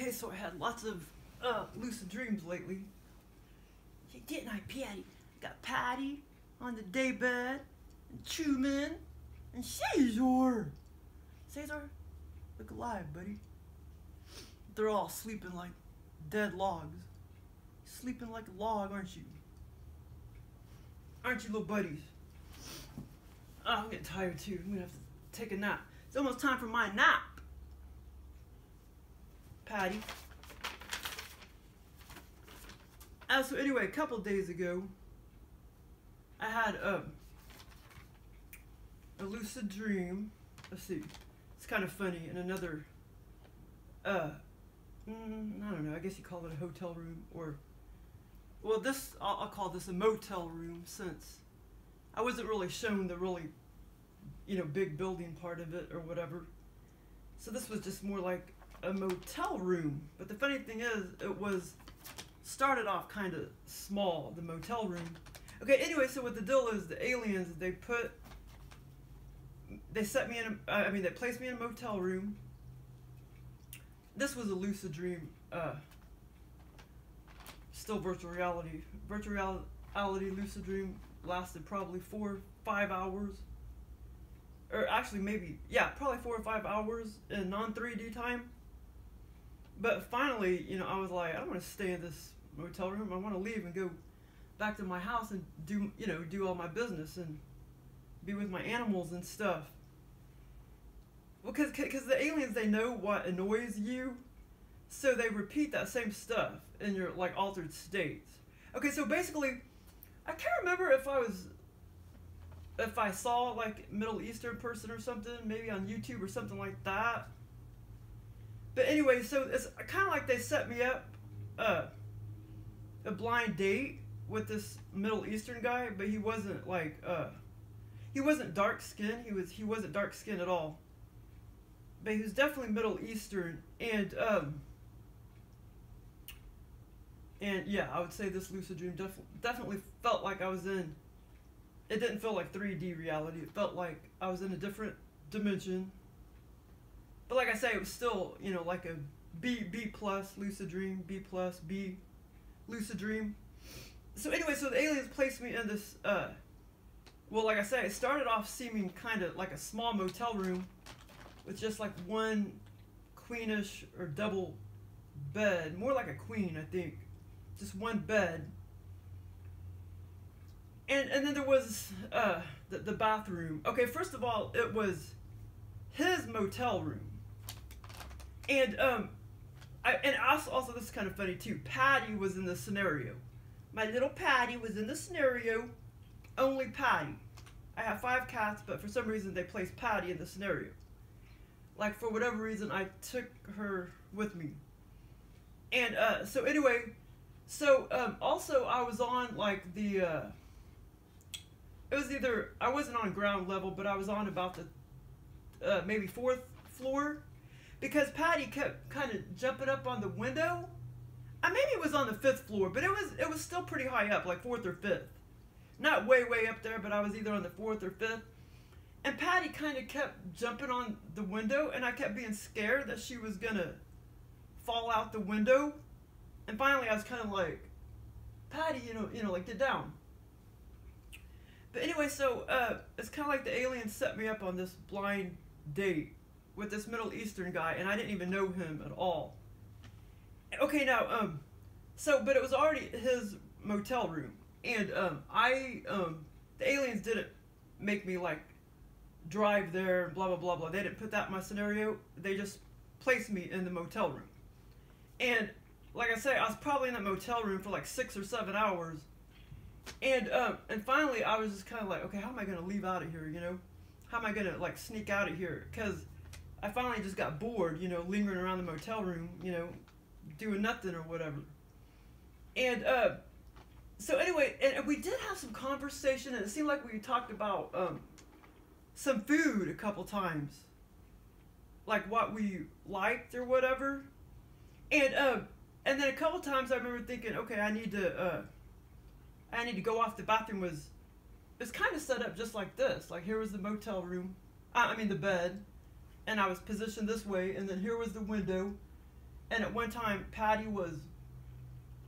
Okay, so I had lots of lucid dreams lately. Yeah, didn't I, Paddy? Got Paddy on the daybed, and Truman, and Caesar. Caesar, look alive, buddy. They're all sleeping like dead logs. Sleeping like a log, aren't you? Aren't you, little buddies? Oh, I'm getting tired too. I'm gonna have to take a nap. It's almost time for my nap. Paddy. So anyway, a couple days ago, I had a lucid dream. Let's see. It's kind of funny. In another, I don't know. I guess you call it a hotel room, or, well, this I'll call this a motel room, since I wasn't really shown the really, big building part of it or whatever. So this was just more like a motel room. But the funny thing is, it was started off kind of small, the motel room. Okay, anyway, so what the deal is, the aliens, they set me in they placed me in a motel room. This was a lucid dream, still virtual reality. Virtual reality lucid dream lasted probably 4 or 5 hours. Or actually probably 4 or 5 hours in non-3D time. But finally, I was like, I don't want to stay in this motel room. I want to leave and go back to my house and do all my business and be with my animals and stuff. Well, because the aliens, they know what annoys you, so they repeat that same stuff in your like altered states. Okay, so basically, I can't remember if I saw like Middle Eastern person or something, maybe on YouTube or something like that. But anyway, so it's kind of like they set me up a blind date with this Middle Eastern guy, but he wasn't like he wasn't dark skinned. He wasn't dark skinned at all. But he was definitely Middle Eastern, and yeah, I would say this lucid dream definitely felt like I was in. It didn't feel like 3D reality. It felt like I was in a different dimension. But like I say, it was still, like a B plus lucid dream, B plus B lucid dream. So anyway, so the aliens placed me in this, well, like I say, it started off seeming kind of like a small motel room with just like one queenish or double bed, more like a queen, I think, just one bed. And then there was the bathroom. Okay, first of all, it was his motel room. And also this is kind of funny too. Paddy was in the scenario. My little Paddy was in the scenario. Only Paddy. I have 5 cats, but for some reason they placed Paddy in the scenario. Like, for whatever reason, I took her with me. And so anyway, so also I was on like the it was either, I wasn't on ground level, but I was on about the maybe 4th floor, because Paddy kept kind of jumping up on the window. Maybe it was on the 5th floor, but it was still pretty high up, like 4th or 5th. Not way up there, but I was either on the 4th or 5th. And Paddy kind of kept jumping on the window, and I kept being scared that she was gonna fall out the window. And finally, I was kind of like, Paddy, like, get down. But anyway, so it's kind of like the aliens set me up on this blind date with this Middle Eastern guy, and I didn't even know him at all. Okay, now, but it was already his motel room, and the aliens didn't make me like drive there and blah blah blah blah. They didn't put that in my scenario. They just placed me in the motel room, and like I say, I was probably in that motel room for like 6 or 7 hours. And finally, I was just kind of like, okay, how am I gonna leave out of here? How am I gonna like sneak out of here? Because I finally just got bored, lingering around the motel room, doing nothing or whatever. And so anyway, and we did have some conversation, and it seemed like we talked about some food a couple times, like what we liked or whatever. And then a couple times I remember thinking, okay, I need to go off. The bathroom it's kind of set up just like this. Like, here was the motel room, the bed, and I was positioned this way, and then here was the window, and at one time Paddy was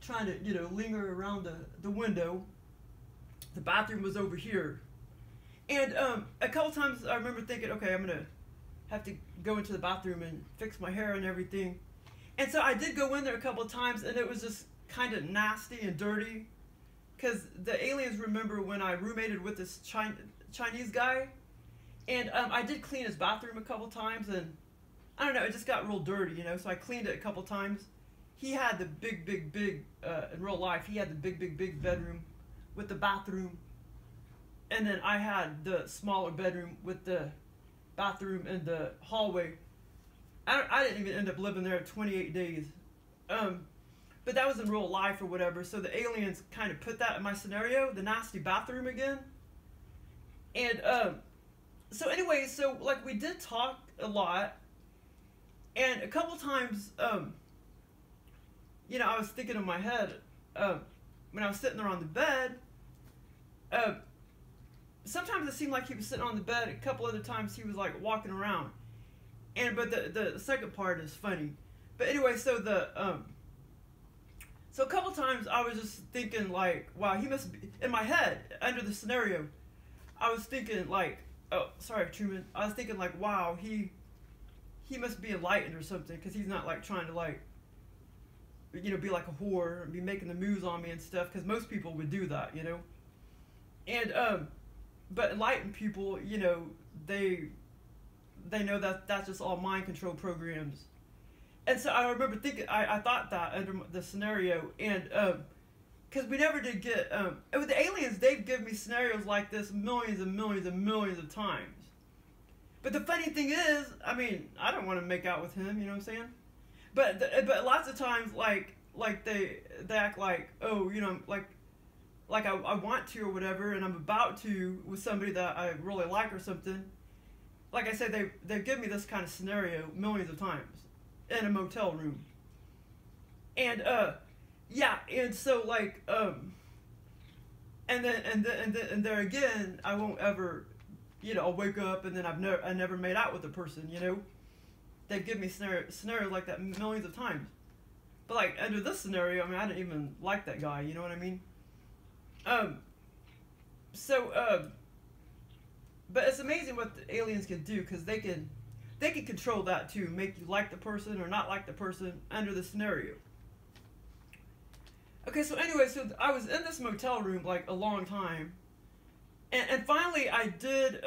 trying to, you know, linger around the window. The bathroom was over here. And a couple times I remember thinking, okay, I'm going to have to go into the bathroom and fix my hair and everything. And so I did go in there a couple of times, and it was just kind of nasty and dirty. Because the aliens remember when I roommated with this Chinese guy. And I did clean his bathroom a couple times, and I don't know, it just got real dirty, you know, so I cleaned it a couple times. He had the big, in real life, he had the big bedroom with the bathroom. And then I had the smaller bedroom with the bathroom and the hallway. I didn't even end up living there 28 days. But that was in real life or whatever, so the aliens kind of put that in my scenario, the nasty bathroom again. And, so anyway, so, like, we did talk a lot, and a couple times, you know, I was thinking in my head, when I was sitting there on the bed, sometimes it seemed like he was sitting on the bed, a couple other times he was, like, walking around, but the second part is funny. But anyway, so so a couple times I was just thinking, like, wow, he must be, in my head, under the scenario, I was thinking, like, oh, sorry, Truman. I was thinking, like, wow, he must be enlightened or something, because he's not, like, trying to, like, you know, be like a whore and be making the moves on me and stuff, because most people would do that, you know. And, but enlightened people, you know, they know that that's just all mind control programs. And so I remember thinking, I thought that under the scenario, and, because we never did get, with the aliens, they've given me scenarios like this millions and millions and millions of times. But the funny thing is, I mean, I don't want to make out with him, you know what I'm saying? But lots of times, like they act like, oh, you know, like I want to or whatever, and I'm about to with somebody that I really like or something. Like I said, they've given me this kind of scenario millions of times in a motel room. And, yeah, and so, like, and there again, I won't ever, you know, I'll wake up and then I never made out with a person, you know. They've given me scenarios like that millions of times. But, like, under this scenario, I mean, I didn't even like that guy, you know what I mean? But it's amazing what the aliens can do, because they can control that too, make you like the person or not like the person under the scenario. Okay, so anyway, so I was in this motel room, like, a long time. And finally, I did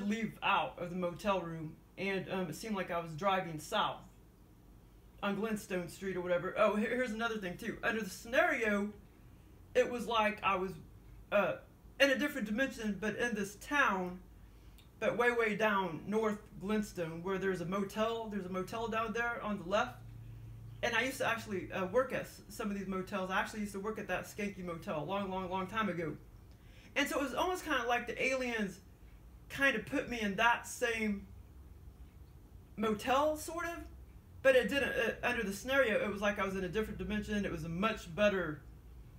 leave out of the motel room, and it seemed like I was driving south on Glenstone Street or whatever. Oh, here's another thing, too. Under the scenario, it was like I was in a different dimension, but in this town, but way down north Glenstone, where there's a motel. There's a motel down there on the left. And I used to actually work at some of these motels. I actually used to work at that skanky motel a long time ago. And so it was almost kind of like the aliens kind of put me in that same motel, sort of. But it didn't, under the scenario, it was like I was in a different dimension. It was a much better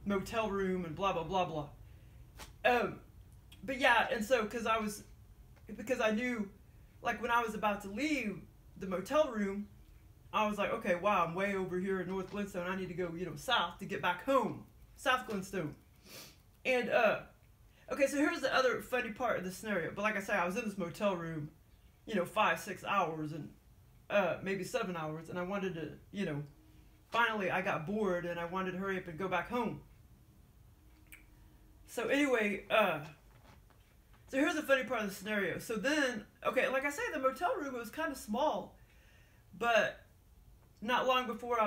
motel room and blah, blah, blah, blah. But yeah, and so, because I knew, like, when I was about to leave the motel room, I was like, okay, wow, I'm way over here in North Glenstone. I need to go, you know, south to get back home. South Glenstone. And, okay, so here's the other funny part of the scenario. But like I said, I was in this motel room, you know, 5-6 hours and maybe 7 hours. And I wanted to, you know, finally I got bored and I wanted to hurry up and go back home. So anyway, so here's the funny part of the scenario. So then, okay, like I say, the motel room was kind of small. But not long before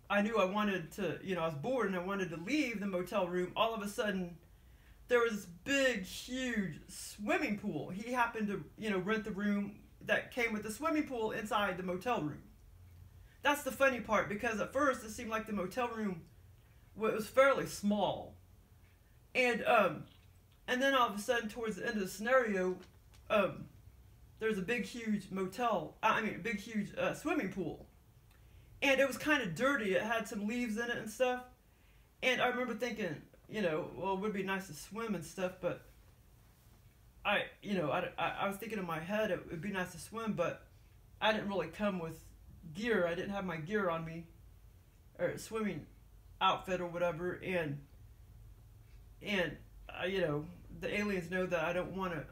I knew I wanted to, you know, I was bored and I wanted to leave the motel room, all of a sudden, there was this big, huge swimming pool. He happened to, you know, rent the room that came with the swimming pool inside the motel room. That's the funny part, because at first it seemed like the motel room was fairly small. And then all of a sudden, towards the end of the scenario, there's a big, huge big, huge swimming pool. And it was kind of dirty. It had some leaves in it and stuff. And I remember thinking, you know, well, it would be nice to swim and stuff, but I was thinking in my head it would be nice to swim, but I didn't really come with gear. I didn't have my gear on me, or swimming outfit or whatever, and you know, the aliens know that I don't want to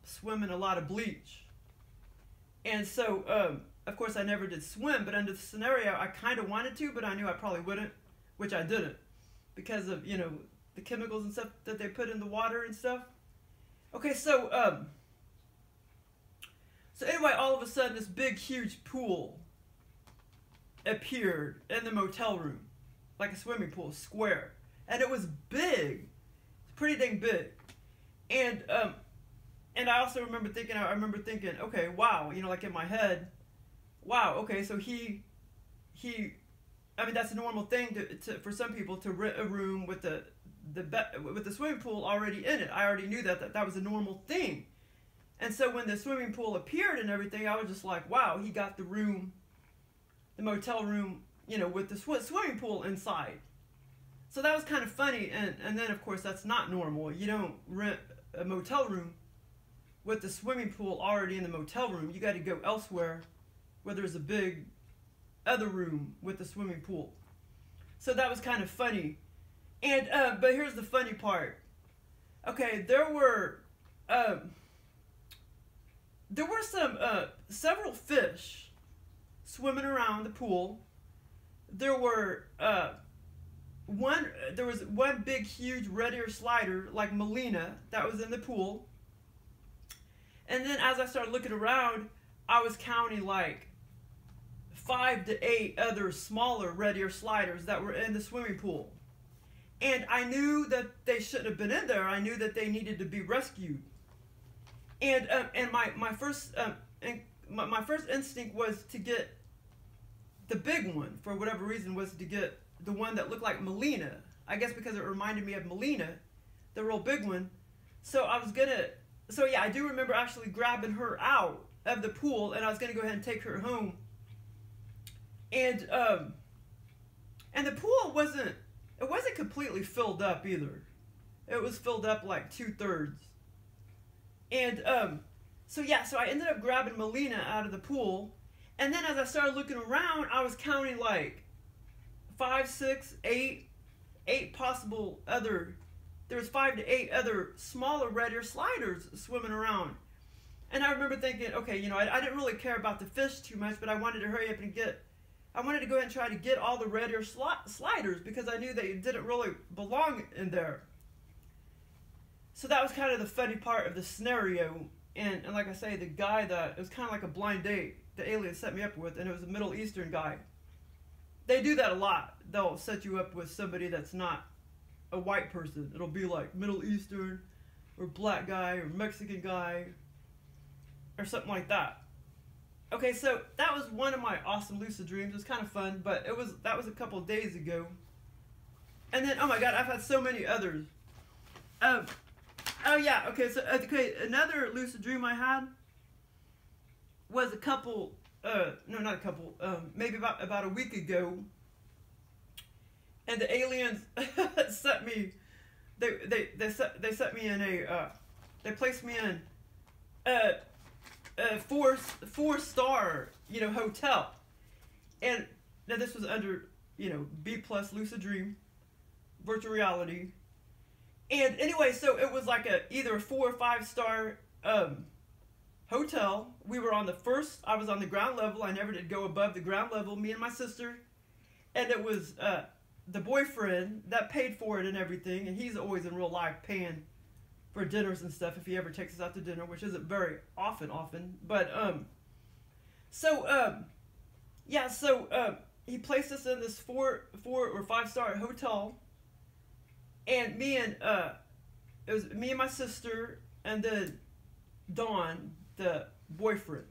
swim in a lot of bleach. And so, of course, I never did swim, but under the scenario, I kind of wanted to, but I knew I probably wouldn't, which I didn't, because of, you know, the chemicals and stuff that they put in the water and stuff. Okay, so anyway, all of a sudden, this big, huge pool appeared in the motel room, like a swimming pool, square, and it was big, pretty dang big, and I also remember thinking, okay, wow, you know, like in my head, wow, okay, so he, I mean, that's a normal thing for some people to rent a room with the swimming pool already in it. I already knew that was a normal thing, and so when the swimming pool appeared and everything, I was just like, wow, he got the room, the motel room, you know, with the swimming pool inside. So that was kind of funny, and then of course that's not normal. You don't rent a motel room with the swimming pool already in the motel room. You got to go elsewhere where there's a big other room with the swimming pool. So that was kind of funny. And but here's the funny part. Okay, there were some several fish swimming around the pool. There were there was one big huge red ear slider like Melina that was in the pool. And then as I started looking around, I was counting like 5 to 8 other smaller red ear sliders that were in the swimming pool. And I knew that they shouldn't have been in there. I knew that they needed to be rescued. And my first instinct was to get the big one, for whatever reason, was to get the one that looked like Melina. I guess because it reminded me of Melina, the real big one. So yeah, I do remember actually grabbing her out of the pool, and I was gonna go ahead and take her home. And the pool wasn't completely filled up either. It was filled up like 2/3. And so I ended up grabbing Melina out of the pool, and then as I started looking around, I was counting like 5, 6, 8 possible other. There was 5 to 8 other smaller red ear sliders swimming around. And I remember thinking, okay, you know, I didn't really care about the fish too much, but I wanted to hurry up and I wanted to go ahead and try to get all the red ear sliders because I knew they didn't really belong in there. So that was kind of the funny part of the scenario. And like I say, the guy it was kind of like a blind date the alien set me up with, and it was a Middle Eastern guy. They do that a lot. They'll set you up with somebody that's not a white person. It'll be like Middle Eastern or black guy or Mexican guy or something like that. Okay, so that was one of my awesome lucid dreams. It was kind of fun, but that was a couple of days ago. And then, oh my god, I've had so many others. Oh yeah, okay, so another lucid dream I had was maybe about a week ago. And the aliens set me, they set me in they placed me in a 4-star, you know, hotel. And now this was under, you know, B+ lucid dream, virtual reality. And anyway, so it was like either a 4 or 5-star hotel. We were on I was on the ground level. I never did go above the ground level, me and my sister. And it was the boyfriend that paid for it and everything, and he's always in real life paying for dinners and stuff if he ever takes us out to dinner, which isn't very often, but he placed us in this 4 or 5-star hotel, and it was me and my sister, and then Dawn, the boyfriend,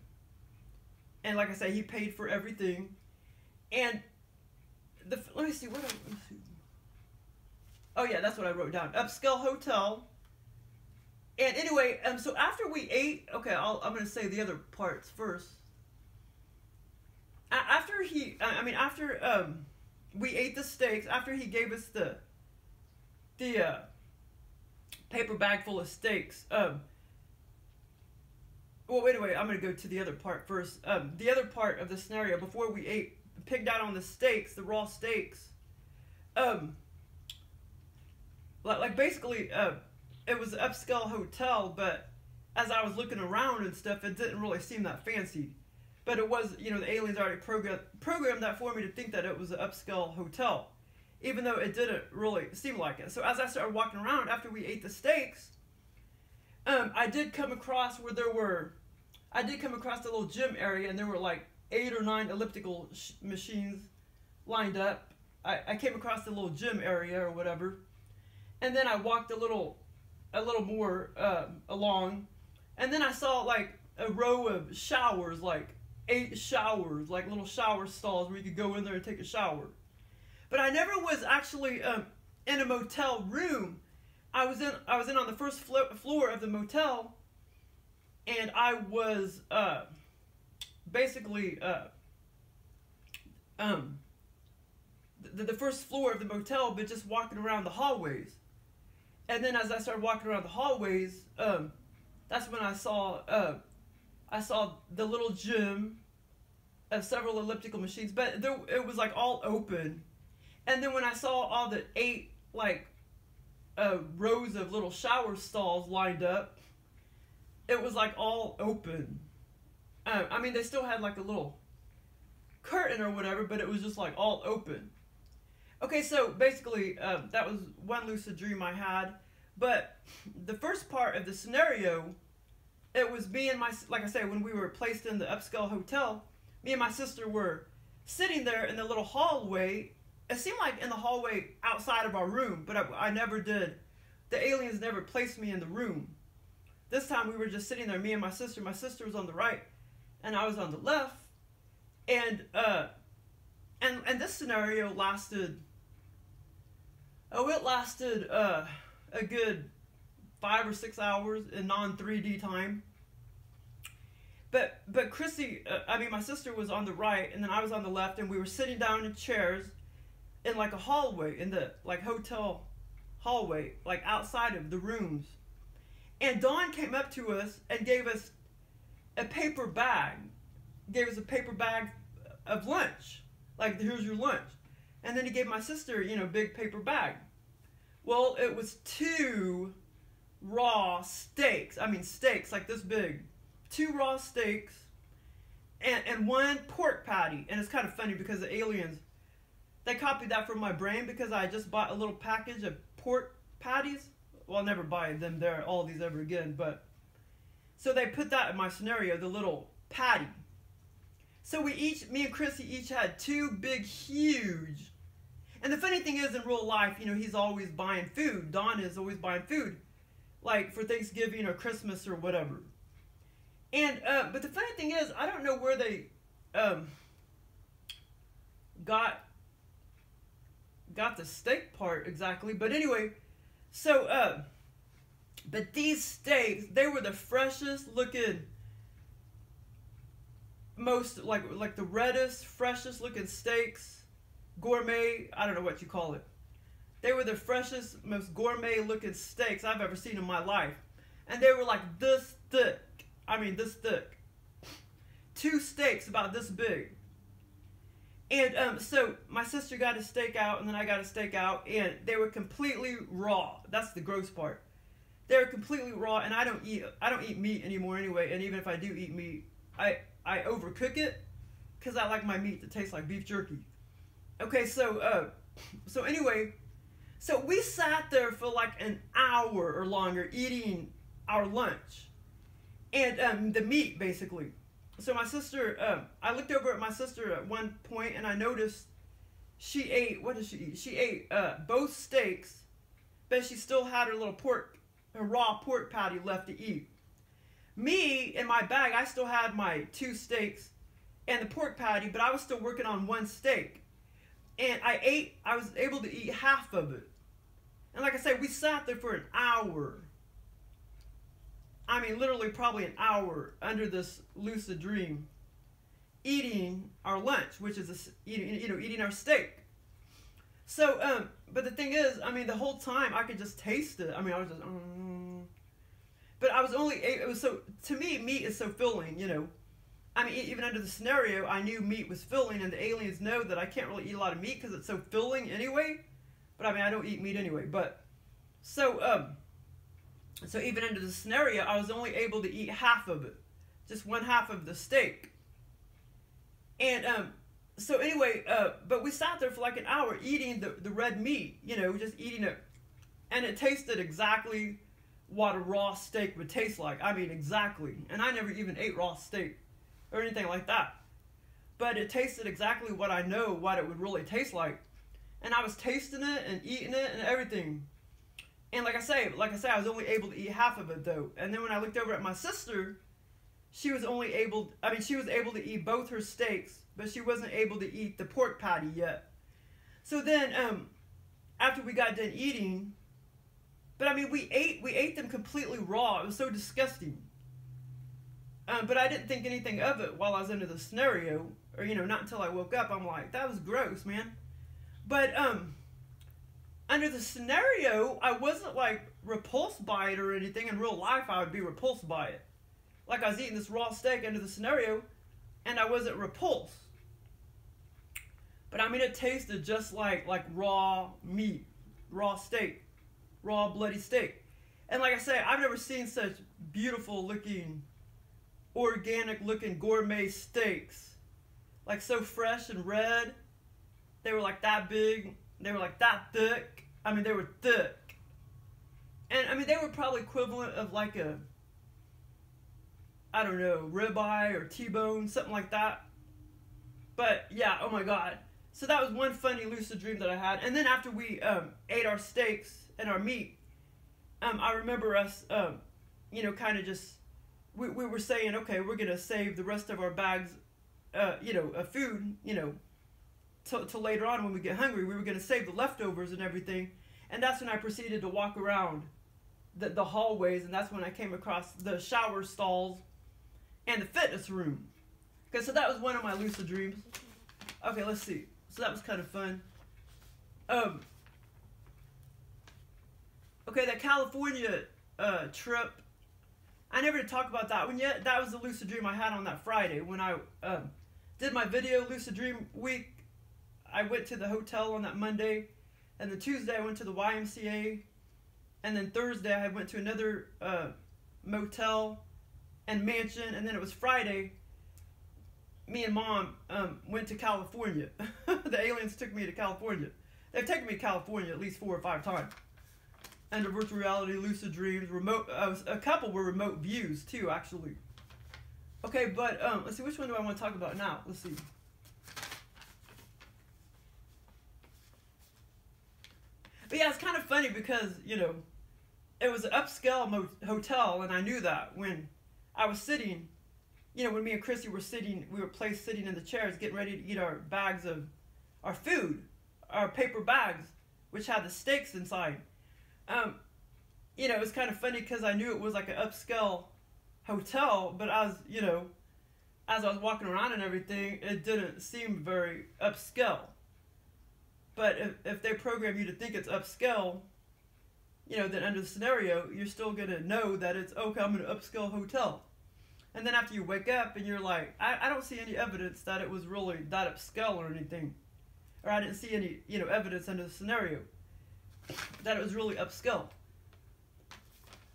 and like I say, he paid for everything, and let me see. Oh yeah, that's what I wrote down. Upscale hotel. And anyway, so after we ate, okay, I'm gonna say the other parts first. After we ate the steaks, after he gave us the paper bag full of steaks, well, anyway, I'm going to go to the other part first. The other part of the scenario, before we pigged out on the steaks, the raw steaks, like basically, it was an upscale hotel, but as I was looking around and stuff, it didn't really seem that fancy. But it was, you know, the aliens already programmed that for me to think that it was an upscale hotel, even though it didn't really seem like it. So as I started walking around after we ate the steaks, I did come across the little gym area, and there were like 8 or 9 elliptical machines lined up. I came across the little gym area or whatever, and then I walked a little more along, and then I saw like a row of showers, like 8 showers, like little shower stalls where you could go in there and take a shower. But I never was actually in a motel room. I was in on the first floor of the motel, and I was basically the first floor of the motel, but just walking around the hallways. And then as I started walking around the hallways, that's when I saw the little gym of several elliptical machines, but it was like all open. And then when I saw all the 8 like rows of little shower stalls lined up, it was like all open. I mean, they still had like a little curtain or whatever, but it was just like all open. Okay, so basically, that was one lucid dream I had. But the first part of the scenario, it was me and like I say, when we were placed in the upscale hotel, me and my sister were sitting there in the little hallway. It seemed like in the hallway outside of our room, but I never did. The aliens never placed me in the room. This time we were just sitting there, me and my sister. My sister was on the right, and I was on the left. And this scenario lasted. Oh, it lasted a good 5 or 6 hours in non-3D time. But Chrissy, I mean, my sister was on the right, and then I was on the left, and we were sitting down in chairs in like a hallway, in the like hotel hallway, like outside of the rooms. And Dawn came up to us and gave us a paper bag. Gave us a paper bag of lunch. Like, here's your lunch. And then he gave my sister, you know, a big paper bag. Well, it was 2 raw steaks. I mean, steaks like this big. 2 raw steaks and 1 pork patty. And it's kind of funny because the aliens, they copied that from my brain because I just bought a little package of pork patties. Well, I'll never buy them there, all these ever again. But so they put that in my scenario, the little patty. So me and Chrissy each had 2 big, huge. And the funny thing is, in real life, you know, he's always buying food. Don is always buying food, like for Thanksgiving or Christmas or whatever. And but the funny thing is, I don't know where they got the steak part exactly. But anyway, so but these steaks, they were the freshest looking, most like the reddest, freshest looking steaks. Gourmet, I don't know what you call it. They were the freshest, most gourmet looking steaks I've ever seen in my life. And they were like this thick. I mean, this thick. 2 steaks about this big. And so my sister got a steak out, and then I got a steak out, and they were completely raw. That's the gross part. They were completely raw, and I don't eat meat anymore anyway. And even if I do eat meat, I overcook it because I like my meat to taste like beef jerky. Okay, so anyway, so we sat there for like an hour or longer eating our lunch and the meat basically. So my sister, I looked over at my sister at one point and I noticed she ate, what did she eat? She ate both steaks, but she still had her little her raw pork patty left to eat. Me, in my bag, I still had my 2 steaks and the pork patty, but I was still working on 1 steak. And I was able to eat half of it. And like I said, we sat there for an hour. I mean, literally probably an hour under this lucid dream, eating our lunch, which is eating our steak. So, but the thing is, I mean, the whole time I could just taste it. I mean, I was just, but I was only, it was so, to me, meat is so filling, you know. I mean, even under the scenario, I knew meat was filling, and the aliens know that I can't really eat a lot of meat because it's so filling anyway. But I mean, I don't eat meat anyway. But so so even under the scenario, I was only able to eat half of it, just one half of the steak. And so anyway, but we sat there for like an hour eating the red meat, you know, just eating it, and it tasted exactly what a raw steak would taste like. I mean, exactly. And I never even ate raw steak or anything like that. But it tasted exactly what I know what it would really taste like. And I was tasting it and eating it and everything. And like I say, I was only able to eat half of it though. And then when I looked over at my sister, she was able to eat both her steaks, but she wasn't able to eat the pork patty yet. So then, after we got done eating, but I mean, we ate them completely raw. It was so disgusting. But I didn't think anything of it while I was under the scenario, or you know, not until I woke up. I'm like, that was gross, man. But under the scenario, I wasn't like repulsed by it or anything. In real life, I would be repulsed by it. Like I was eating this raw steak under the scenario, and I wasn't repulsed. But I mean, it tasted just like raw meat, raw steak, raw bloody steak. And like I say, I've never seen such beautiful looking, organic looking gourmet steaks. Like so fresh and red. They were like that big. They were like that thick. I mean, they were thick. And I mean, they were probably equivalent of like a, I don't know, ribeye or T-bone, something like that. But yeah, oh my God. So that was one funny lucid dream that I had. And then after we ate our steaks and our meat, I remember us, you know, kind of just, we were saying, okay, we're going to save the rest of our bags, you know, of food, you know, till later on when we get hungry. We were going to save the leftovers and everything. And that's when I proceeded to walk around the hallways. And that's when I came across the shower stalls and the fitness room. Okay, so that was one of my lucid dreams. Okay, let's see. So that was kind of fun. Okay, that California trip, I never did talk about that one yet. That was the lucid dream I had on that Friday when I did my video lucid dream week. I went to the hotel on that Monday, and then Tuesday I went to the YMCA, and then Thursday I went to another motel and mansion, and then it was Friday. Me and Mom went to California. The aliens took me to California. They've taken me to California at least 4 or 5 times. Under virtual reality, lucid dreams, remote. A couple were remote views too, actually. Okay, but let's see. Which one do I want to talk about now? Let's see. But yeah, it's kind of funny because you know, it was an upscale hotel, and I knew that when I was sitting. You know, when me and Chrissy were sitting, we were placed sitting in the chairs, getting ready to eat our bags of our food, our paper bags, which had the steaks inside. You know, it was kind of funny because I knew it was like an upscale hotel, but as you know, as I was walking around and everything, it didn't seem very upscale. But if they program you to think it's upscale, you know, then under the scenario, you're still gonna know that it's okay. I'm in an upscale hotel. And then after you wake up and you're like, I don't see any evidence that it was really that upscale or anything. Or I didn't see any, you know, evidence under the scenario that it was really upscale.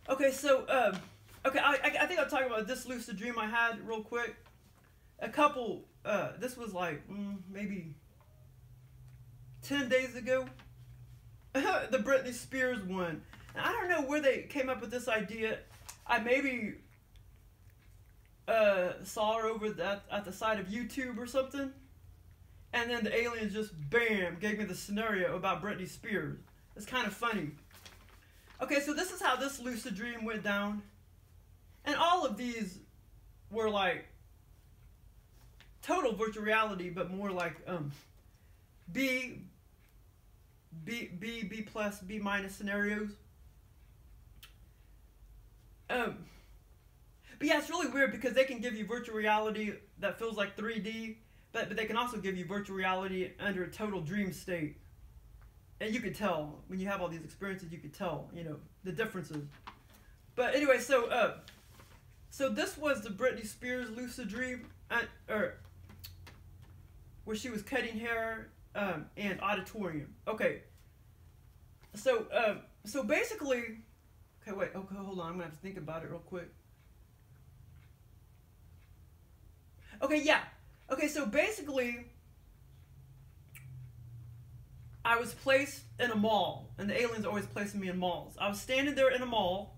Okay, so, okay, I think I'll talk about this lucid dream I had real quick. A couple, this was like, maybe 10 days ago. The Britney Spears one. And I don't know where they came up with this idea. I maybe saw her over at the side of YouTube or something, and then the aliens just bam gave me the scenario about Britney Spears. It's kind of funny. Okay, so this is how this lucid dream went down, and all of these were like total virtual reality, but more like B plus B minus scenarios. But yeah, it's really weird because they can give you virtual reality that feels like 3D, but they can also give you virtual reality under a total dream state. And you could tell, when you have all these experiences, you could tell, you know, the differences. But anyway, so this was the Britney Spears lucid dream, or where she was cutting hair and auditorium. Okay. So basically, okay, wait, okay, hold on, I'm gonna have to think about it real quick. Okay, yeah. Okay, so basically, I was placed in a mall, and the aliens are always placing me in malls. I was standing there in a mall.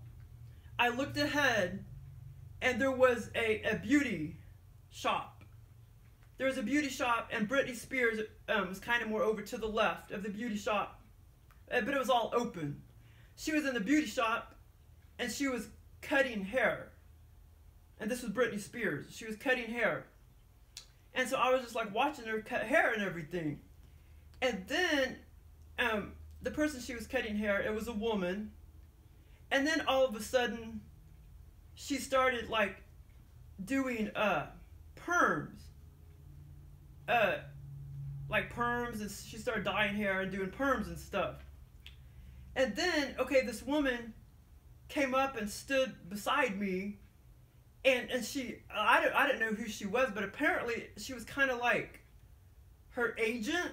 I looked ahead, and there was a beauty shop. There was a beauty shop, and Britney Spears was kind of more over to the left of the beauty shop, but it was all open. She was in the beauty shop, and she was cutting hair. And this was Britney Spears. She was cutting hair. And so I was just like watching her cut hair and everything. And then the person she was cutting hair, it was a woman. And then all of a sudden, she started like doing perms. Like perms, and she started dyeing hair and doing perms and stuff. And then, okay, this woman came up and stood beside me. And she, I didn't know who she was, but apparently she was kind of like her agent.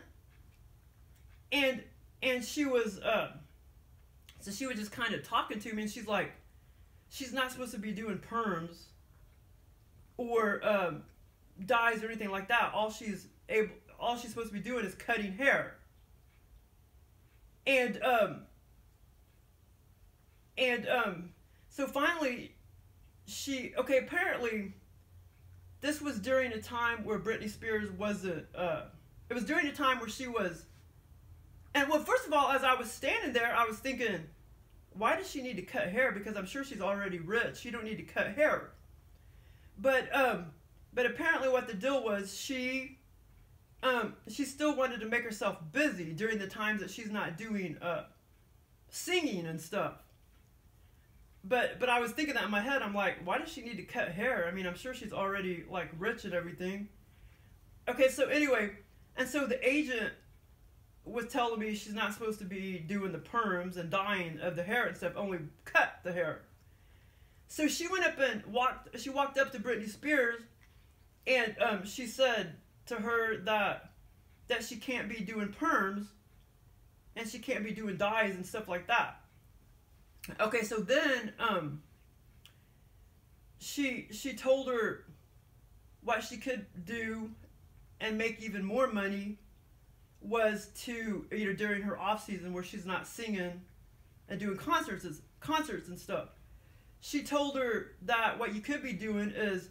And she was, so she was just kind of talking to me, and she's like, she's not supposed to be doing perms or dyes or anything like that. All she's supposed to be doing is cutting hair. And so finally, apparently, this was during a time where Britney Spears wasn't, it was during a time where she was, and well, first of all, as I was standing there, I was thinking, why does she need to cut hair? Because I'm sure she's already rich. She don't need to cut hair. But apparently what the deal was, she still wanted to make herself busy during the times that she's not doing, singing and stuff. But I was thinking that in my head. I'm like, why does she need to cut hair? I mean, I'm sure she's already like rich and everything. Okay, so anyway, and so the agent was telling me she's not supposed to be doing the perms and dyeing of the hair and stuff, only cut the hair. So she went up and walked up to Britney Spears, and she said to her that she can't be doing perms and she can't be doing dyes and stuff like that. Okay, so then she told her what she could do and make even more money was to, you know, during her off season where she's not singing and doing concerts and stuff. She told her that what you could be doing is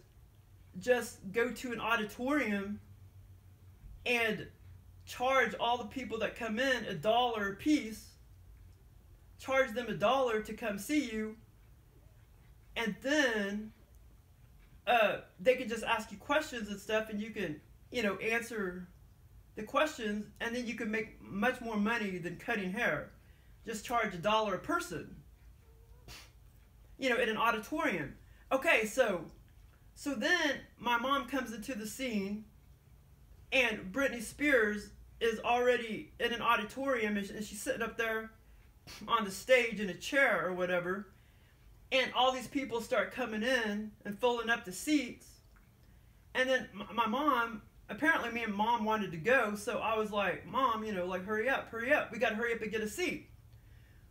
just go to an auditorium and charge all the people that come in $1 a piece. Charge them $1 to come see you, and then they can just ask you questions and stuff, and you can, you know, answer the questions, and then you can make much more money than cutting hair. Just charge $1 a person, you know, in an auditorium. Okay, so then my mom comes into the scene, and Britney Spears is already in an auditorium, and she's sitting up there on the stage in a chair or whatever, and all these people start coming in and filling up the seats. And then my mom, apparently me and mom wanted to go, so I was like, Mom, you know, like, hurry up, we gotta hurry up and get a seat.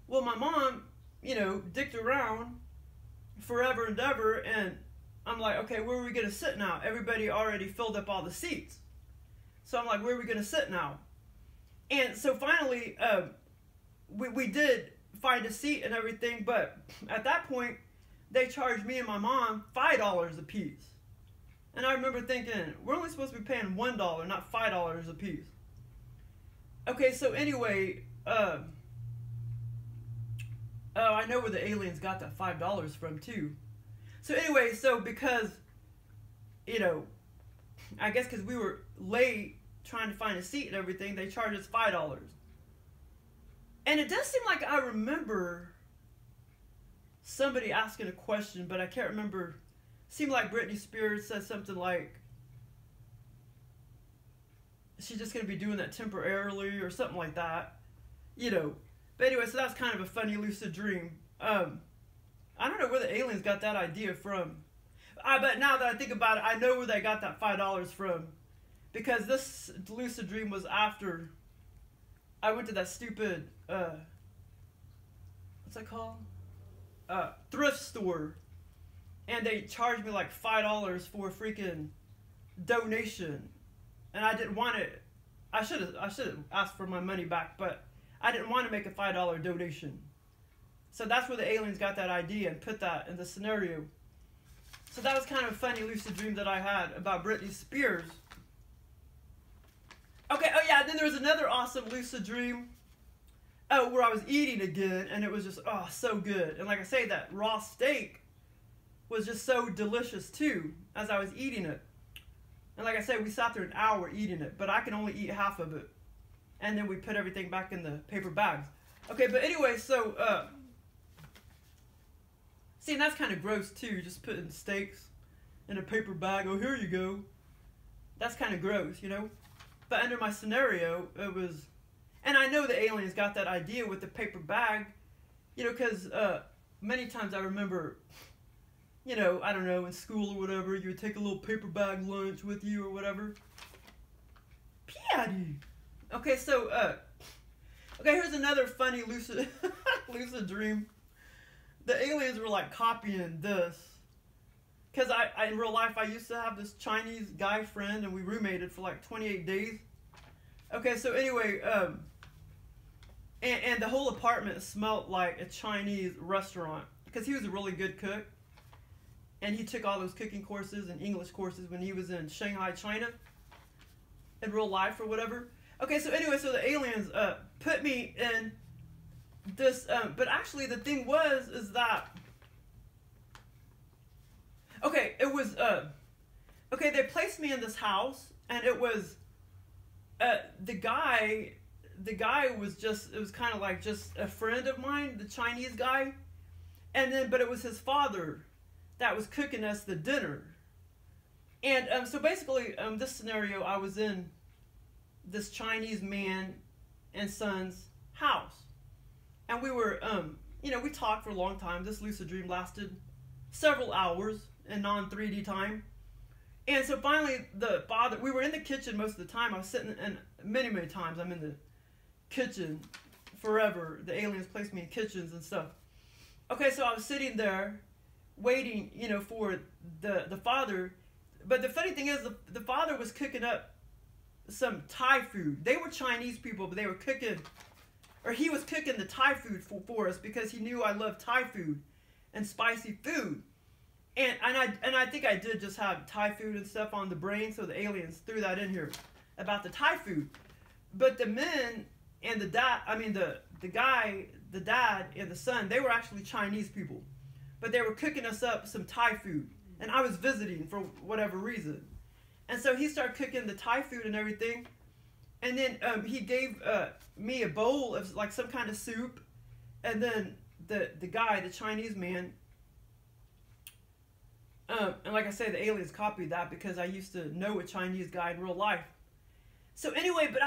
Well, my mom, you know, dicked around forever and ever, and I'm like, okay, where are we gonna sit now? Everybody already filled up all the seats. So I'm like, where are we gonna sit now? And so finally, we did find a seat and everything, but at that point, they charged me and my mom $5 a piece. And I remember thinking, we're only supposed to be paying $1, not $5 a piece. Okay, so anyway, oh, I know where the aliens got that $5 from too. So anyway, so because, you know, I guess because we were late trying to find a seat and everything, they charged us $5. And it does seem like I remember somebody asking a question, but I can't remember. It seemed like Britney Spears said something like, she's just going to be doing that temporarily or something like that, you know. But anyway, so that's kind of a funny lucid dream. I don't know where the aliens got that idea from. But now that I think about it, I know where they got that $5 from. Because this lucid dream was after I went to that stupid, what's that called? Thrift store. And they charged me like $5 for a freaking donation. And I didn't want it. I should have asked for my money back, but I didn't want to make a $5 donation. So that's where the aliens got that idea and put that in the scenario. So that was kind of a funny lucid dream that I had about Britney Spears. Okay, oh yeah, then there was another awesome lucid dream where I was eating again, and it was just, oh, so good. And like I say, that raw steak was just so delicious too, as I was eating it. And like I said, we sat there an hour eating it, but I can only eat half of it. And then we put everything back in the paper bags. Okay, but anyway, so, see, and that's kind of gross too, just putting steaks in a paper bag. Oh, here you go. That's kind of gross, you know? But under my scenario, it was, and I know the aliens got that idea with the paper bag, you know, because many times I remember, you know, I don't know, in school or whatever, you would take a little paper bag lunch with you or whatever. Paddy. Okay, so, okay, here's another funny lucid, lucid dream. The aliens were like copying this. Because I, in real life, I used to have this Chinese guy friend, and we roommated for like 28 days. Okay, so anyway, and the whole apartment smelled like a Chinese restaurant. Because he was a really good cook. And he took all those cooking courses and English courses when he was in Shanghai, China. In real life or whatever. Okay, so anyway, so the aliens put me in this, but actually the thing is that, okay, it was, okay, they placed me in this house, and it was, the guy was just, it was kind of like just a friend of mine, the Chinese guy, and then, but it was his father that was cooking us the dinner. And so basically, this scenario, I was in this Chinese man and son's house. And we were, you know, we talked for a long time. This lucid dream lasted several hours in non-3D time. And so finally, the father, we were in the kitchen most of the time. I was sitting, and many, many times I'm in the kitchen forever. The aliens placed me in kitchens and stuff. Okay, so I was sitting there waiting, you know, for the father. But the funny thing is, the father was cooking up some Thai food. They were Chinese people, but they were cooking, or he was cooking the Thai food for us because he knew I loved Thai food and spicy food. And I think I did just have Thai food and stuff on the brain, so the aliens threw that in here about the Thai food. But the men and the dad, I mean the guy, the dad and the son, they were actually Chinese people. But they were cooking us up some Thai food. And I was visiting for whatever reason. And so he started cooking the Thai food and everything. And then he gave me a bowl of like some kind of soup. And then the guy, the Chinese man, and like I say, the aliens copied that because I used to know a Chinese guy in real life. So anyway, but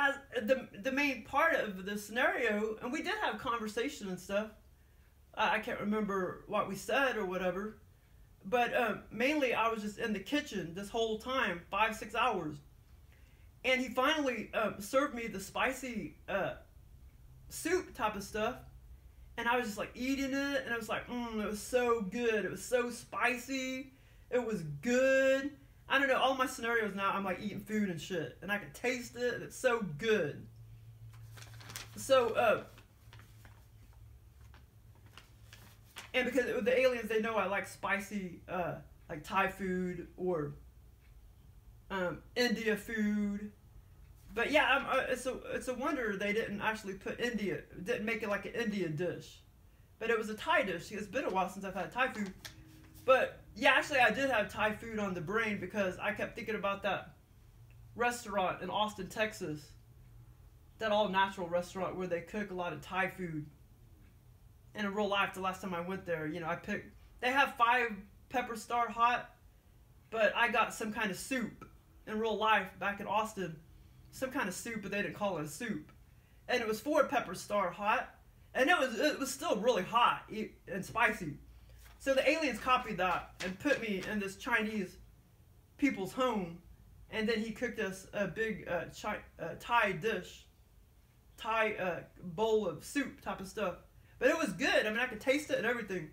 the main part of the scenario, and we did have conversation and stuff. I can't remember what we said or whatever. But mainly I was just in the kitchen this whole time, 5-6 hours. And he finally served me the spicy soup type of stuff. And I was just like eating it, and I was like, it was so good. It was so spicy. It was good. I don't know, all my scenarios now, I'm like eating food and shit. And I can taste it, and it's so good. So, and because the aliens, they know I like spicy, like Thai food or India food. But yeah, it's a wonder they didn't actually put didn't make it like an Indian dish. But it was a Thai dish. It's been a while since I've had Thai food. But yeah, actually I did have Thai food on the brain because I kept thinking about that restaurant in Austin, Texas. That all-natural restaurant where they cook a lot of Thai food. And in real life, the last time I went there, you know, they have 5 pepper star hot, but I got some kind of soup in real life back in Austin. Some kind of soup, but they didn't call it a soup. And it was 4 pepper star hot, and it was still really hot and spicy. So the aliens copied that and put me in this Chinese people's home, and then he cooked us a big Thai dish, Thai bowl of soup type of stuff. But it was good. I mean, I could taste it and everything.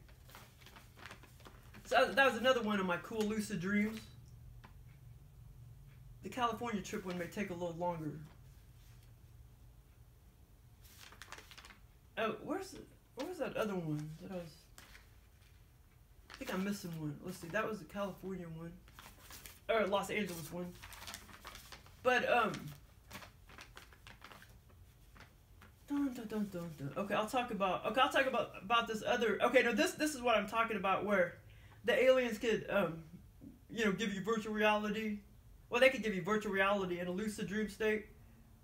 So that was another one of my cool lucid dreams. The California trip one may take a little longer. Oh, where was that other one that I was... I think I'm missing one. Let's see, that was the California one. Or Los Angeles one. But, dun, dun, dun, dun, dun. Okay, I'll talk about this other... Okay, no, this is what I'm talking about, where the aliens could, you know, give you virtual reality. Well, they could give you virtual reality in a lucid dream state,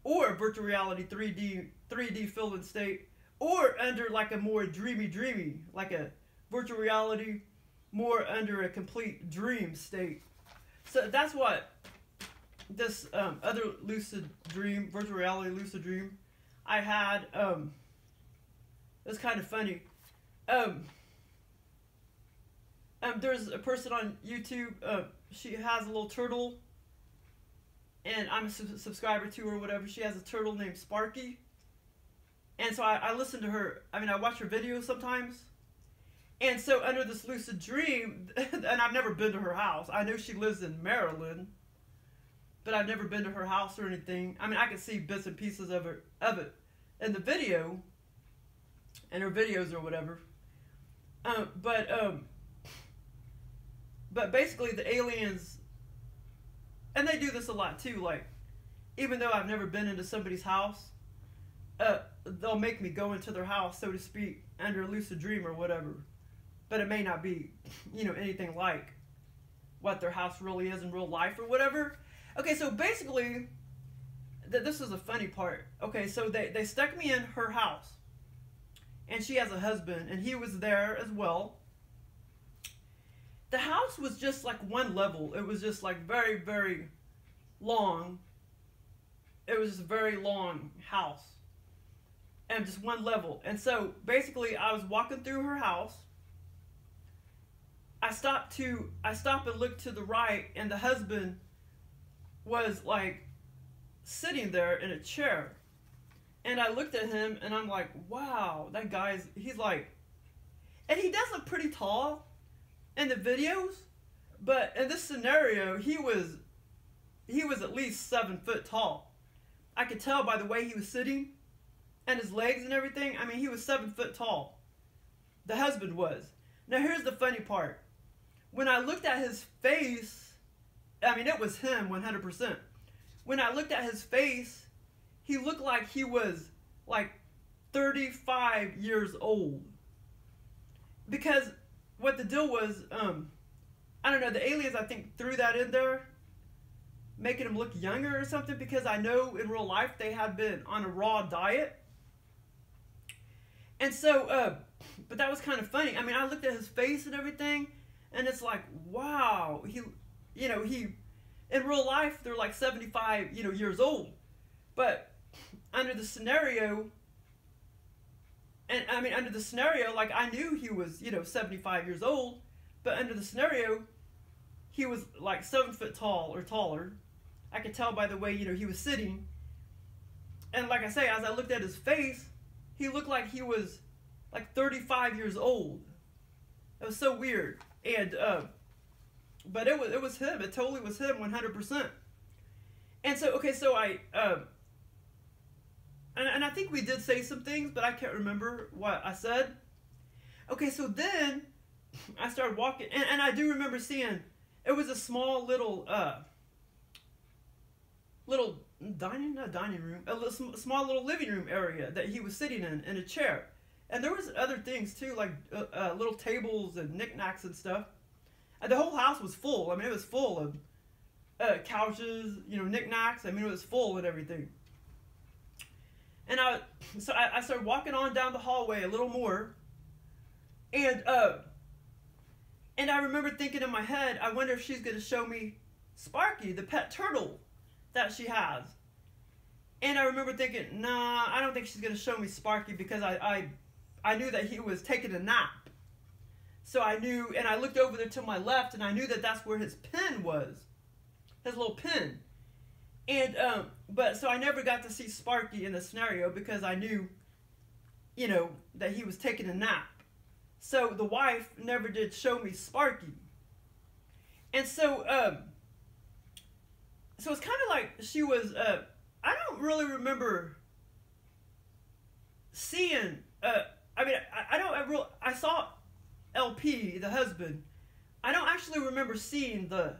or virtual reality 3D feeling state, or under like a more dreamy, like a virtual reality more under a complete dream state. So that's what this other lucid dream, virtual reality lucid dream I had. It's kind of funny. There's a person on YouTube. She has a little turtle, and I'm a subscriber to her or whatever. She has a turtle named Sparky. And so I listen to her. I mean, I watch her videos sometimes. And so under this lucid dream, and I've never been to her house. I know she lives in Maryland, but I've never been to her house or anything. I mean, I can see bits and pieces of it in the video, in her videos or whatever. But basically the aliens, and they do this a lot too, like, even though I've never been into somebody's house, they'll make me go into their house, so to speak, under a lucid dream or whatever. But it may not be, you know, anything like what their house really is in real life or whatever. Okay, so basically, this is a funny part. Okay, so they stuck me in her house, and she has a husband, and he was there as well. The house was just like one level. It was just like very, very long. It was just a very long house. And just one level. And so basically I was walking through her house. I stopped and looked to the right, and the husband was like sitting there in a chair. And I looked at him and I'm like, wow, that he's like, and he does look pretty tall in the videos, but in this scenario, he was at least 7 foot tall. I could tell by the way he was sitting and his legs and everything. I mean, he was 7 foot tall. The husband was. Now, here's the funny part. When I looked at his face, I mean, it was him 100%. When I looked at his face, he looked like he was like 35 years old. Because what the deal was, I don't know, the aliens, I think, threw that in there, making him look younger or something, because I know in real life they had been on a raw diet. And so, but that was kind of funny. I mean, I looked at his face and everything, and it's like, wow, in real life, they're like 75, years old. But under the scenario, and I mean, under the scenario, like, I knew he was, 75 years old, but under the scenario, he was like 7 foot tall or taller. I could tell by the way, he was sitting. And like I say, as I looked at his face, he looked like he was like 35 years old. It was so weird. And, but it was him. It totally was him 100%. And so, okay, so and I think we did say some things, but I can't remember what I said. Okay, so then I started walking, and I do remember seeing, it was a small little dining room, a small little living room area that he was sitting in a chair. And there was other things too, like little tables and knickknacks and stuff. And the whole house was full. I mean, it was full of couches, knickknacks. I mean, it was full and everything. And I started walking on down the hallway a little more, and I remember thinking in my head, I wonder if she's going to show me Sparky, the pet turtle that she has. And I remember thinking, nah, I don't think she's going to show me Sparky, because I knew that he was taking a nap. So I knew, and I looked over there to my left, and I knew that that's where his pen was, his little pen. And but so I never got to see Sparky in the scenario because I knew, you know, that he was taking a nap. So the wife never did show me Sparky. And so so it's kind of like she was. I don't really remember seeing. I mean, I saw LP, the husband. I don't actually remember seeing the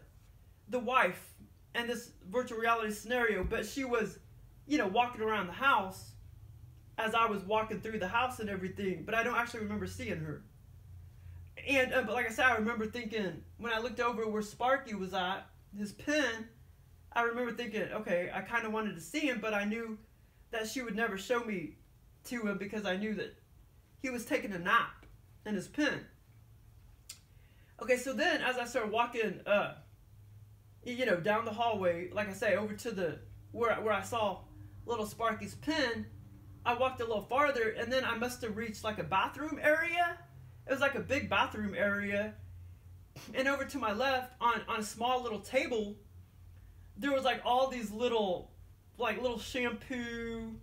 wife in this virtual reality scenario, but she was, you know, walking around the house as I was walking through the house and everything, but I don't actually remember seeing her. And but like I said, I remember thinking when I looked over where Sparky was at, his pen, I remember thinking, okay, I kind of wanted to see him, but I knew that she would never show me to him because I knew that he was taking a nap in his pen. Okay, so then as I started walking, you know, down the hallway, like I say, over to the where I saw little Sparky's pen, I walked a little farther, and then I must have reached like a bathroom area. It was like a big bathroom area, and over to my left, on a small little table, there was like all these little shampoo,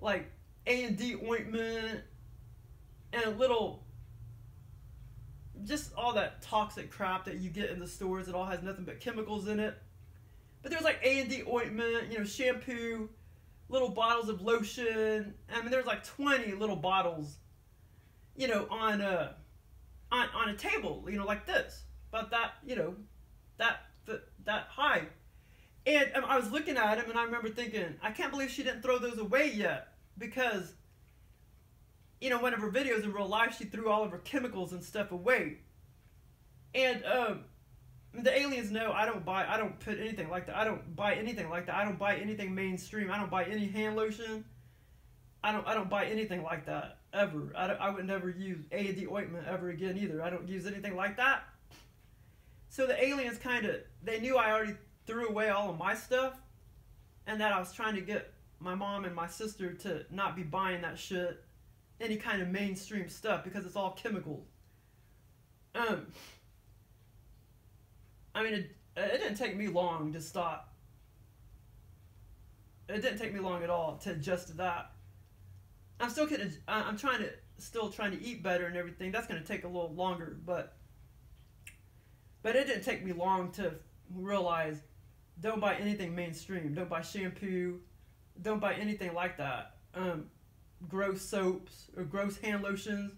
like A&D ointment, and a little, just all that toxic crap that you get in the stores. It all has nothing but chemicals in it. But there's like A&D ointment, you know, shampoo, little bottles of lotion. I mean, there's like 20 little bottles, you know, on a table, you know, like this, about that, you know, that high. And I was looking at him, and I remember thinking, I can't believe she didn't throw those away yet, because, you know, one of her videos in real life, she threw all of her chemicals and stuff away. And the aliens know I don't put anything like that. I don't buy anything like that. I don't buy anything mainstream. I don't buy any hand lotion. I don't buy anything like that ever. I would never use A&D ointment ever again either. I don't use anything like that. So the aliens they knew I already threw away all of my stuff, and that I was trying to get my mom and my sister to not be buying that shit, any kind of mainstream stuff, because it's all chemicals. I mean, it didn't take me long to stop. It didn't take me long at all to adjust to that. I'm still trying to eat better and everything. That's going to take a little longer, but it didn't take me long to realize, don't buy anything mainstream. Don't buy shampoo. Don't buy anything like that. Gross soaps or gross hand lotions.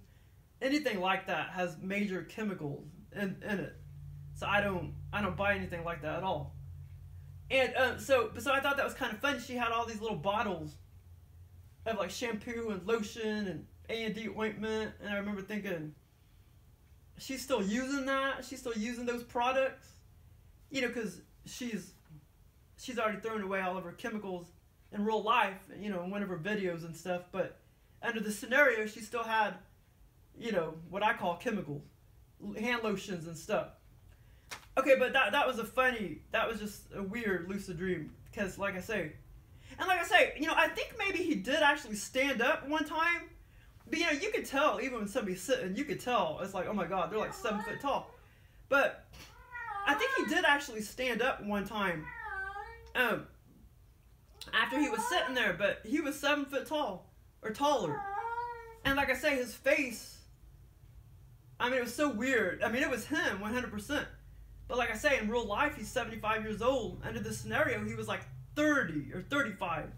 Anything like that has major chemicals in it. So I don't buy anything like that at all. And so I thought that was kind of funny. She had all these little bottles of like shampoo and lotion and A&D ointment, and I remember thinking, she's still using that. She's still using those products, you know, because she's already thrown away all of her chemicals in real life, you know, in one of her videos and stuff. But under the scenario, she still had, you know, what I call chemicals, hand lotions and stuff. Okay, but that was just a weird lucid dream, because like I say, you know, I think maybe he did actually stand up one time, but you know, you could tell, even when somebody's sitting, you could tell, it's like, oh my god, they're like 7 foot tall. But I think he did actually stand up one time, after he was sitting there, but he was 7 foot tall, or taller. And like I say, his face, I mean, it was so weird. I mean, it was him, 100%. But like I say, in real life, he's 75 years old. Under the scenario, he was like 30 or 35.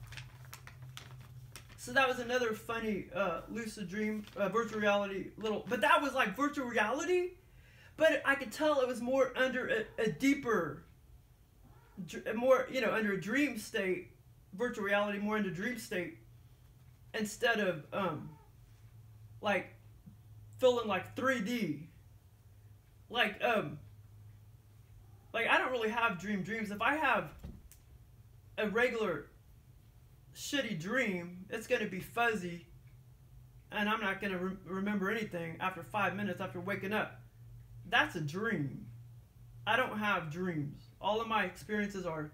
So that was another funny lucid dream, virtual reality little. But that was like virtual reality. But I could tell it was more under a deeper, more, you know, under a dream state. Virtual reality, more into dream state. Instead of, like, feeling like 3D. Like, I don't really have dreams. If I have a regular shitty dream, it's going to be fuzzy, and I'm not going to remember anything after 5 minutes after waking up. That's a dream. I don't have dreams. All of my experiences are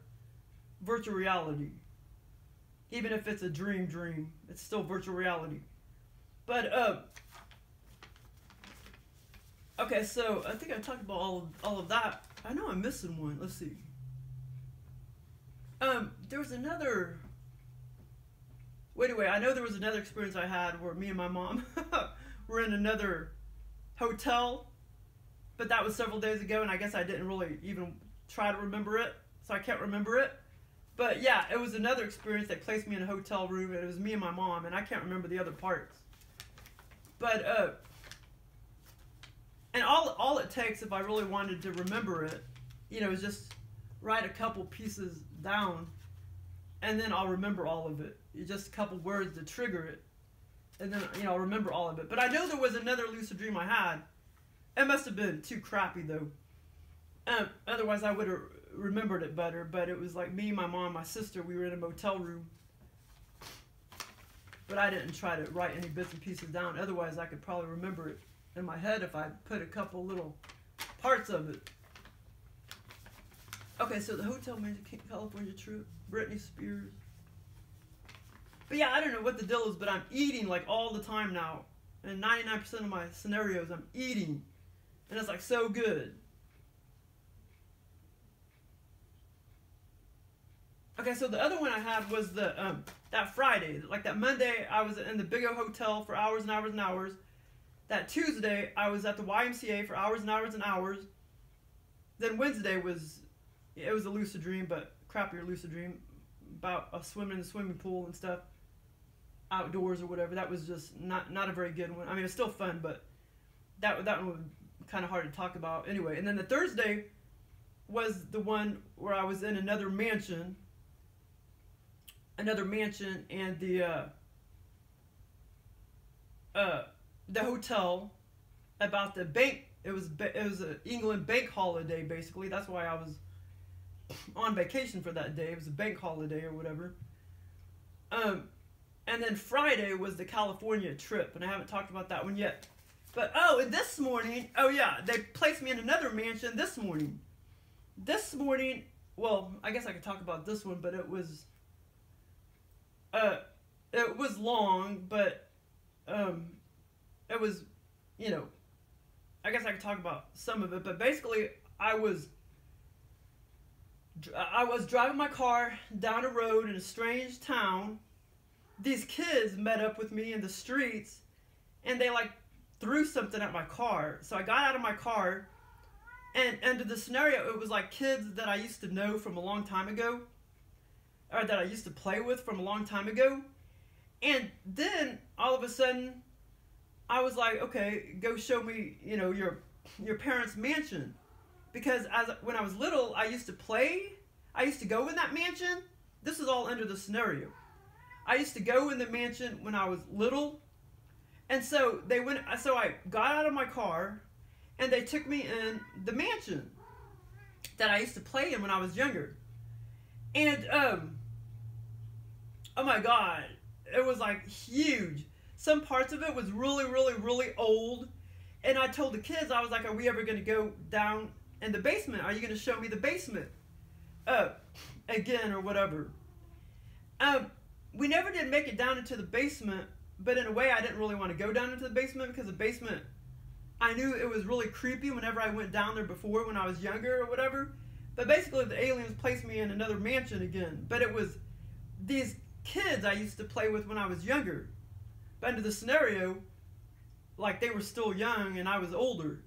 virtual reality. Even if it's a dream, it's still virtual reality. But, Okay, so I think I talked about all of that. I know I'm missing one. Let's see. There was another. Wait, I know there was another experience I had where me and my mom were in another hotel, but that was several days ago, and I guess I didn't really even try to remember it, so I can't remember it. But yeah, it was another experience that placed me in a hotel room, and it was me and my mom, and I can't remember the other parts. But and all it takes if I really wanted to remember it, you know, is just write a couple pieces down, and then I'll remember all of it. Just a couple words to trigger it, and then, you know, I'll remember all of it. But I know there was another lucid dream I had. It must have been too crappy though. Otherwise I would have remembered it better. But it was like me, my mom, my sister. We were in a motel room. But I didn't try to write any bits and pieces down. Otherwise I could probably remember it in my head if I put a couple little parts of it. Okay, so the hotel management, California trip, Britney Spears. But yeah, I don't know what the deal is, but I'm eating like all the time now. And 99% of my scenarios, I'm eating. And it's like so good. Okay, so the other one I had was the that Friday. Like that Monday, I was in the Big O Hotel for hours and hours and hours. That Tuesday, I was at the YMCA for hours and hours and hours. Then Wednesday it was a lucid dream, but crappier lucid dream about swimming in the swimming pool and stuff, outdoors or whatever. That was just not a very good one. I mean, it's still fun, but that one was kind of hard to talk about anyway. And then the Thursday was the one where I was in another mansion, and the hotel about the bank. It was an England bank holiday, basically. That's why I was on vacation for that day. It was a bank holiday or whatever. And then Friday was the California trip, and I haven't talked about that one yet. But and this morning, they placed me in another mansion this morning. This morning, well, I guess I could talk about this one, but it was long, but it was, you know, I guess I could talk about some of it, but basically I was driving my car down a road in a strange town. These kids met up with me in the streets, and they like threw something at my car. So I got out of my car, and under the scenario, it was like kids that I used to know from a long time ago, or that I used to play with from a long time ago. And then all of a sudden, I was like, okay, go show me, you know, your parents' mansion. Because when I was little, I used to play. I used to go in that mansion. This is all under the scenario. I used to go in the mansion when I was little. And so I got out of my car, and they took me in the mansion that I used to play in when I was younger. And, oh my God, it was like huge. Some parts of it was really, really, really old. And I told the kids, I was like, are we ever going to go down in the basement? Are you going to show me the basement again or whatever? We never did make it down into the basement, but in a way I didn't really want to go down into the basement, because the basement, I knew it was really creepy whenever I went down there before when I was younger or whatever. But basically the aliens placed me in another mansion again. But it was these kids I used to play with when I was younger. But under the scenario, like they were still young and I was older.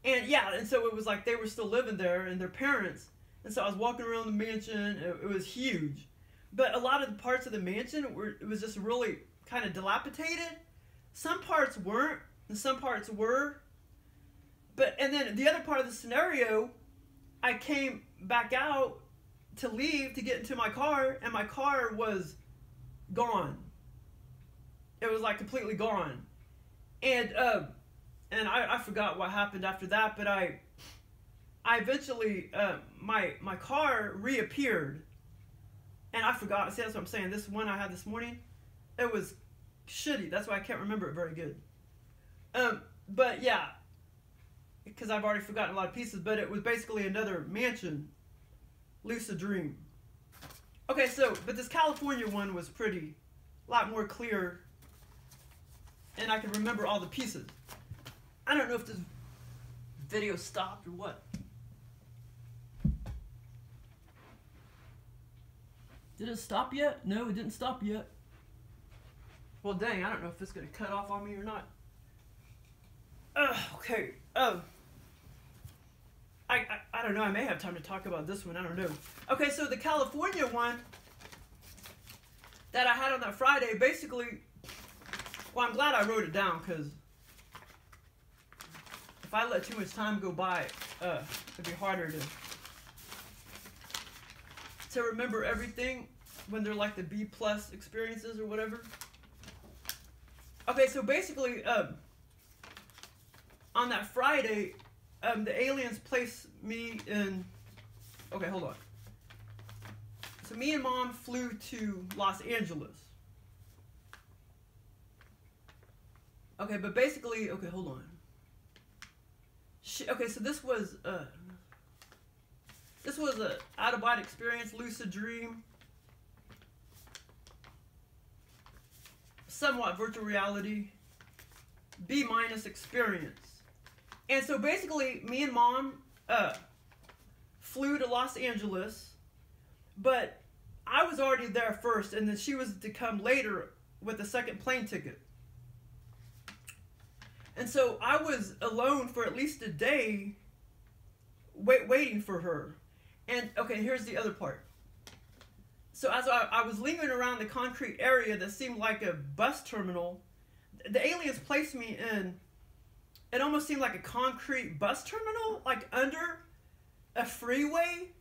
And yeah, and so it was like they were still living there and their parents. And so I was walking around the mansion. It was huge. But a lot of the parts of the mansion, it was just really kind of dilapidated. Some parts weren't, and some parts were. And then the other part of the scenario, I came back out to leave to get into my car, and my car was gone. It was like completely gone. And I forgot what happened after that, but I eventually, my car reappeared. And I forgot. See, that's what I'm saying. This one I had this morning, it was shitty. That's why I can't remember it very good. But yeah, because I've already forgotten a lot of pieces. But it was basically another mansion, lucid dream. Okay, but this California one was a lot more clear, and I can remember all the pieces. I don't know if this Video stopped or what? Did it stop yet? No, it didn't stop yet. Well, dang, I don't know if it's going to cut off on me or not. Okay. I don't know. I may have time to talk about this one. I don't know. Okay, so the California one that I had on that Friday, basically, well, I'm glad I wrote it down, because if I let too much time go by, it'd be harder to remember everything when they're like the B+ experiences or whatever. Okay, so basically, on that Friday, the aliens placed me in... Okay, hold on. So me and Mom flew to Los Angeles. Okay, but basically... Okay, hold on. Okay, so this was a out-of-body experience, lucid dream, somewhat virtual reality, B- experience. And so basically, me and Mom flew to Los Angeles, but I was already there first, and then she was to come later with a second plane ticket. And so I was alone for at least a day waiting for her. And, okay, here's the other part. So as I was lingering around the concrete area that seemed like a bus terminal, the aliens placed me in, it almost seemed like a concrete bus terminal, like under a freeway.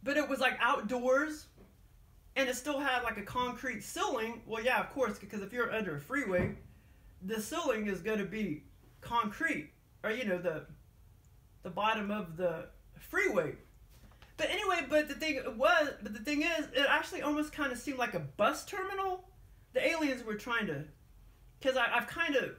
But it was like outdoors, and it still had like a concrete ceiling. Well, yeah, of course, because if you're under a freeway, the ceiling is going to be concrete, or, you know, the bottom of the freeway. But anyway, the thing is, it actually almost kind of seemed like a bus terminal. The aliens were trying to, because I've kind of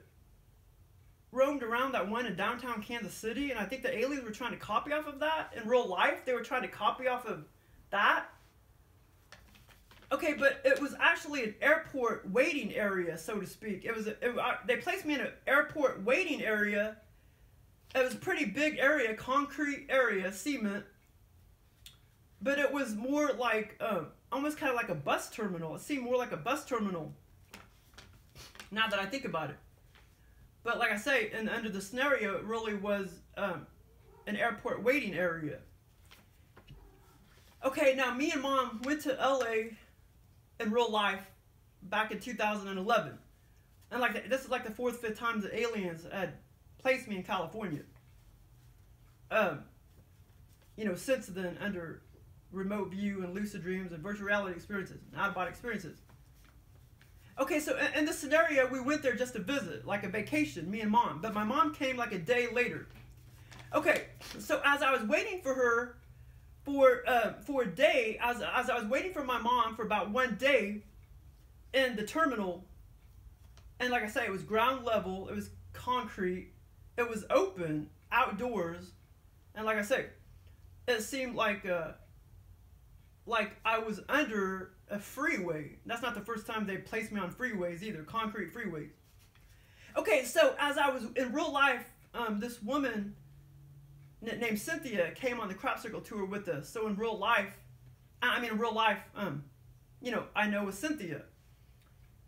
roamed around that one in downtown Kansas City, and I think the aliens were trying to copy off of that in real life. They were trying to copy off of that. Okay, but it was actually an airport waiting area, so to speak. They placed me in an airport waiting area. It was a pretty big area, concrete area, cement. But it was more like, almost kind of like a bus terminal. It seemed more like a bus terminal, now that I think about it. But like I say, under the scenario, it really was an airport waiting area. Okay, now me and Mom went to LA in real life back in 2011. And like this is like the 4th, 5th time the aliens had placed me in California. You know, since then, under remote view and lucid dreams and virtual reality experiences and out-of-body experiences. Okay, so in this scenario, we went there just to visit, like a vacation, me and Mom. But my mom came like a day later. Okay, so as I was waiting for her for a day, as I was waiting for my mom for about 1 day in the terminal, and like I say, it was ground level, it was concrete, it was open, outdoors, and like I say, it seemed like I was under a freeway. That's not the first time they placed me on freeways either, concrete freeways. Okay, so as I was in real life, this woman named Cynthia came on the crop circle tour with us. So in real life, you know, I know with Cynthia.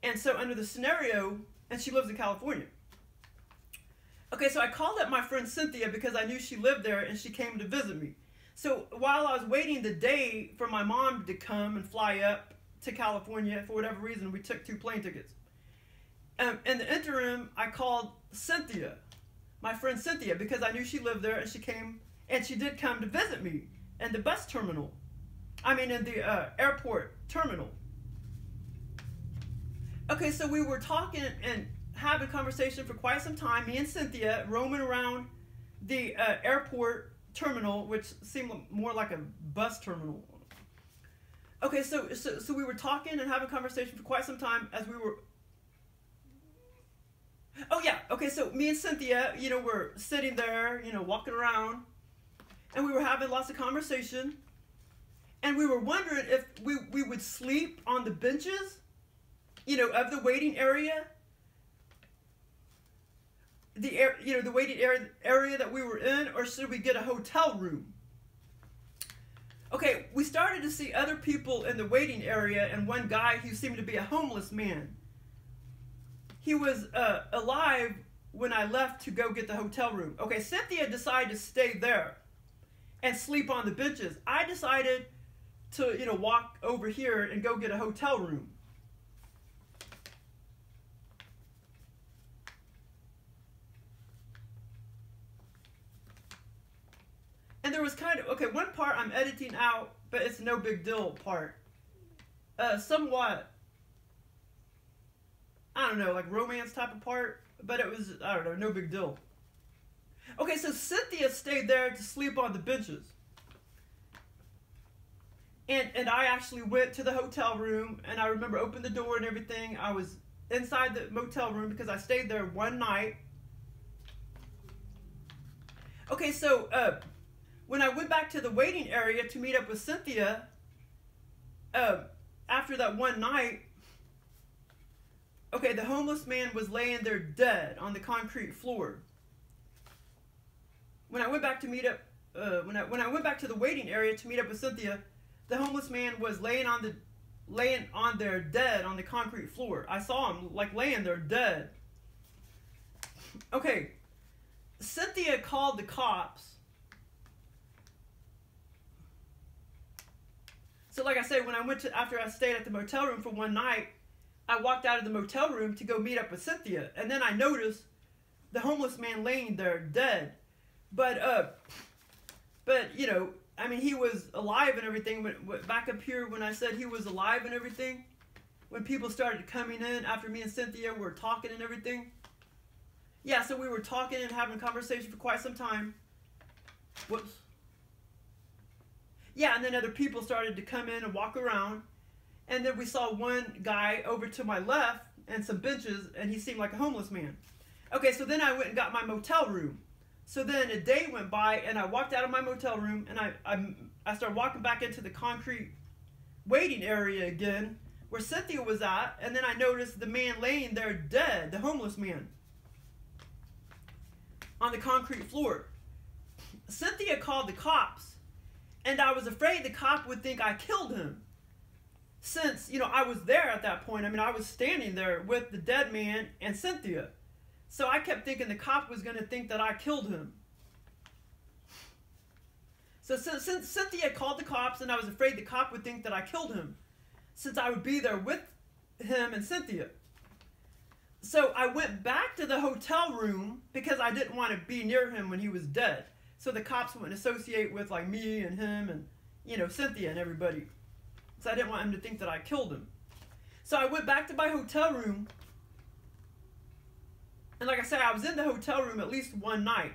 And so under the scenario, and she lives in California. Okay, so I called up my friend Cynthia because I knew she lived there and she came to visit me. So while I was waiting the day for my mom to come and fly up to California, for whatever reason, we took 2 plane tickets. In the interim, I called Cynthia, my friend Cynthia, because I knew she lived there, and she came, and she did come to visit me in the bus terminal. I mean, in the airport terminal. Okay, so we were talking and having a conversation for quite some time, me and Cynthia, roaming around the airport terminal, which seemed more like a bus terminal. Okay, so we were talking and having a conversation for quite some time as we were... Oh yeah, okay, so me and Cynthia, you know, we're sitting there, you know, walking around, and we were having lots of conversation, and we were wondering if we would sleep on the benches, you know, of the waiting area. the waiting area that we were in, or should we get a hotel room? Okay, we started to see other people in the waiting area, and one guy who seemed to be a homeless man. He was alive when I left to go get the hotel room. Okay, Cynthia decided to stay there and sleep on the benches. I decided to, walk over here and go get a hotel room. And there was one part I'm editing out, but it's no big deal part. Somewhat, I don't know, like romance type of part, but it was, I don't know, no big deal. Okay, so Cynthia stayed there to sleep on the benches. And I actually went to the hotel room, and I remember opened the door and everything. I was inside the motel room because I stayed there one night. Okay, so when I went back to the waiting area to meet up with Cynthia, after that one night, okay, the homeless man was laying there dead on the concrete floor. When I went back to meet up, when I went back to the waiting area to meet up with Cynthia, the homeless man was laying on there dead on the concrete floor. I saw him like laying there dead. Okay, Cynthia called the cops. So like I said, after I stayed at the motel room for one night, I walked out of the motel room to go meet up with Cynthia, and then I noticed the homeless man laying there dead. But I mean, he was alive and everything. Back up here when I said he was alive and everything, when people started coming in after me and Cynthia were talking and everything. Yeah, so we were talking and having a conversation for quite some time. Whoops. Yeah, and then other people started to come in and walk around. And then we saw one guy over to my left and some benches, and he seemed like a homeless man. Okay, so then I went and got my motel room. So then a day went by, and I walked out of my motel room, and I started walking back into the concrete waiting area again, where Cynthia was at, and then I noticed the man laying there dead, the homeless man, on the concrete floor. Cynthia called the cops, and I was afraid the cop would think I killed him. Since, I was there at that point. I mean, I was standing there with the dead man and Cynthia. So I kept thinking the cop was going to think that I killed him. So since Cynthia called the cops, and I was afraid the cop would think that I killed him, since I would be there with him and Cynthia. So I went back to the hotel room because I didn't want to be near him when he was dead. So the cops wouldn't associate with like me and him and, Cynthia and everybody. So I didn't want him to think that I killed him. So I went back to my hotel room. And like I said, I was in the hotel room at least one night.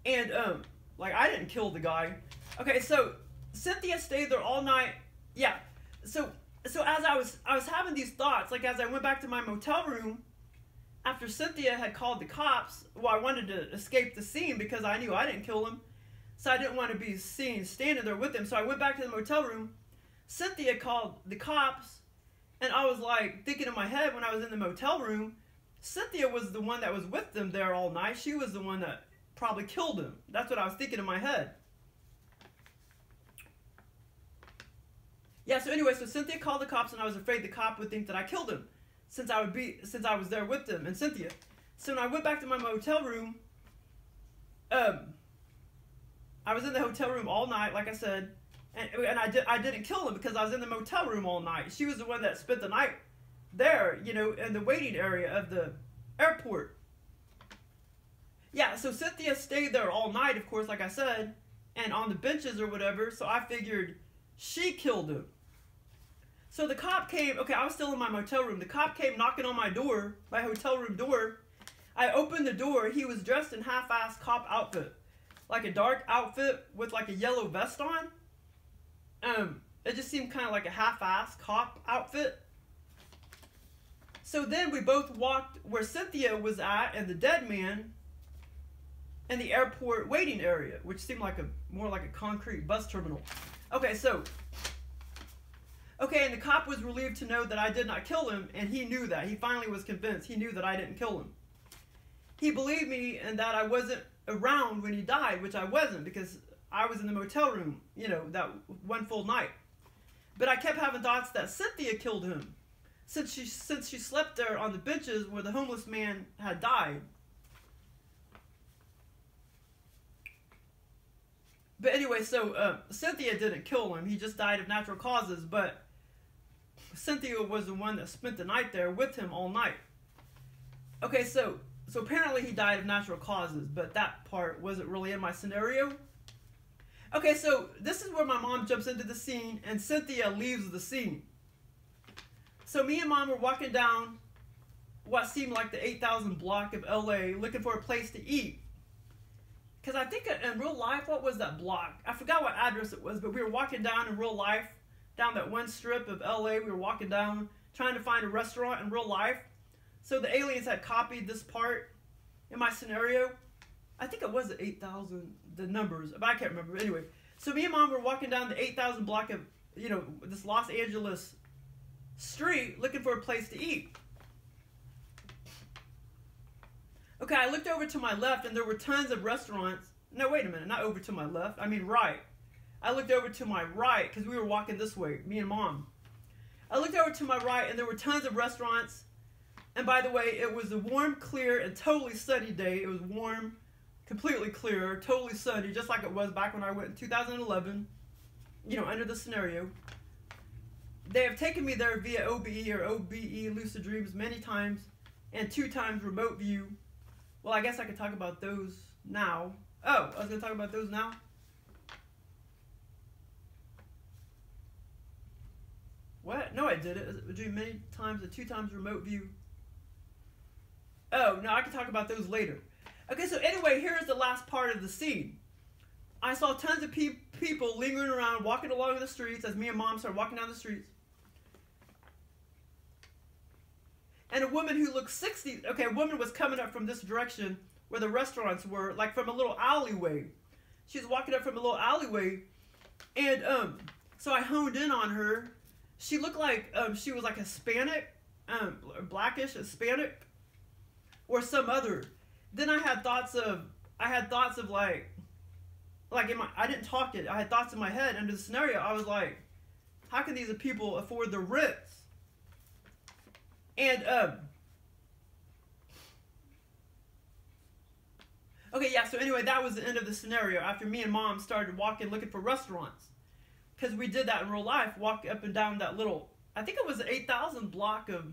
And, I didn't kill the guy. Okay, so Cynthia stayed there all night. Yeah. So as I was having these thoughts, like as I went back to my motel room, after Cynthia had called the cops, well, I wanted to escape the scene because I knew I didn't kill him. So I didn't want to be seen standing there with him. So I went back to the motel room. Cynthia called the cops, and I was like thinking in my head when I was in the motel room, Cynthia was the one that was with them there all night. She was the one that probably killed him. That's what I was thinking in my head. Yeah, so anyway, so Cynthia called the cops, and I was afraid the cop would think that I killed him since I was there with them and Cynthia. So when I went back to my motel room, I was in the hotel room all night, like I said. And I didn't kill him because I was in the motel room all night. She was the one that spent the night there, in the waiting area of the airport. Yeah, so Cynthia stayed there all night, of course, like I said, and on the benches or whatever, so I figured she killed him. So the cop came, okay, I was still in my motel room. The cop came knocking on my door, my hotel room door. I opened the door. He was dressed in half-assed cop outfit, like a dark outfit with like a yellow vest on. It just seemed kind of like a half-assed cop outfit. So then we both walked where Cynthia was at and the dead man in the airport waiting area, which seemed like more like a concrete bus terminal. Okay, and the cop was relieved to know that I did not kill him, and he knew that. He finally was convinced. He knew that I didn't kill him. he believed me and that I wasn't around when he died, which I wasn't because I was in the motel room, you know, that one full night. But I kept having thoughts that Cynthia killed him, since she slept there on the benches where the homeless man had died. But anyway, so Cynthia didn't kill him. He just died of natural causes, but Cynthia was the one that spent the night there with him all night. Okay, so apparently he died of natural causes, but that part wasn't really in my scenario. Okay, so this is where my mom jumps into the scene and Cynthia leaves the scene. So me and Mom were walking down what seemed like the 8,000 block of LA looking for a place to eat. Because I think in real life, what was that block? I forgot what address it was, but we were walking down in real life, down that one strip of LA. We were walking down trying to find a restaurant in real life. So the aliens had copied this part in my scenario. I think it was 8,000, the numbers, but I can't remember. Anyway, so me and Mom were walking down the 8,000 block of, you know, this Los Angeles street looking for a place to eat. Okay, I looked over to my left and there were tons of restaurants. No, wait a minute, not over to my left. I mean right. I looked over to my right because we were walking this way, me and Mom. I looked over to my right and there were tons of restaurants. And by the way, it was a warm, clear, and totally sunny day. It was warm, completely clear, totally sunny, just like it was back when I went in 2011, you know, under the scenario. They have taken me there via OBE or OBE lucid dreams many times and 2 times remote view. Well, I guess I could talk about those now. Oh, I was going to talk about those now? What? No, I didn't. I dreamed many times and 2 times remote view. Oh, no, I can talk about those later. Okay, so anyway, here's the last part of the scene. I saw tons of people lingering around, walking along the streets as me and Mom started walking down the streets. And a woman who looked 60, okay, a woman was coming up from this direction where the restaurants were, like from a little alleyway. She was walking up from a little alleyway, and so I honed in on her. She looked like she was like Hispanic, blackish Hispanic, or some other. Then I had thoughts of like in my, I didn't talk it. I had thoughts in my head under the scenario. I was like, how can these people afford their rents? And, okay, yeah, so anyway, that was the end of the scenario after me and Mom started walking, looking for restaurants. Because we did that in real life, walk up and down that little, I think it was the 8,000 block of,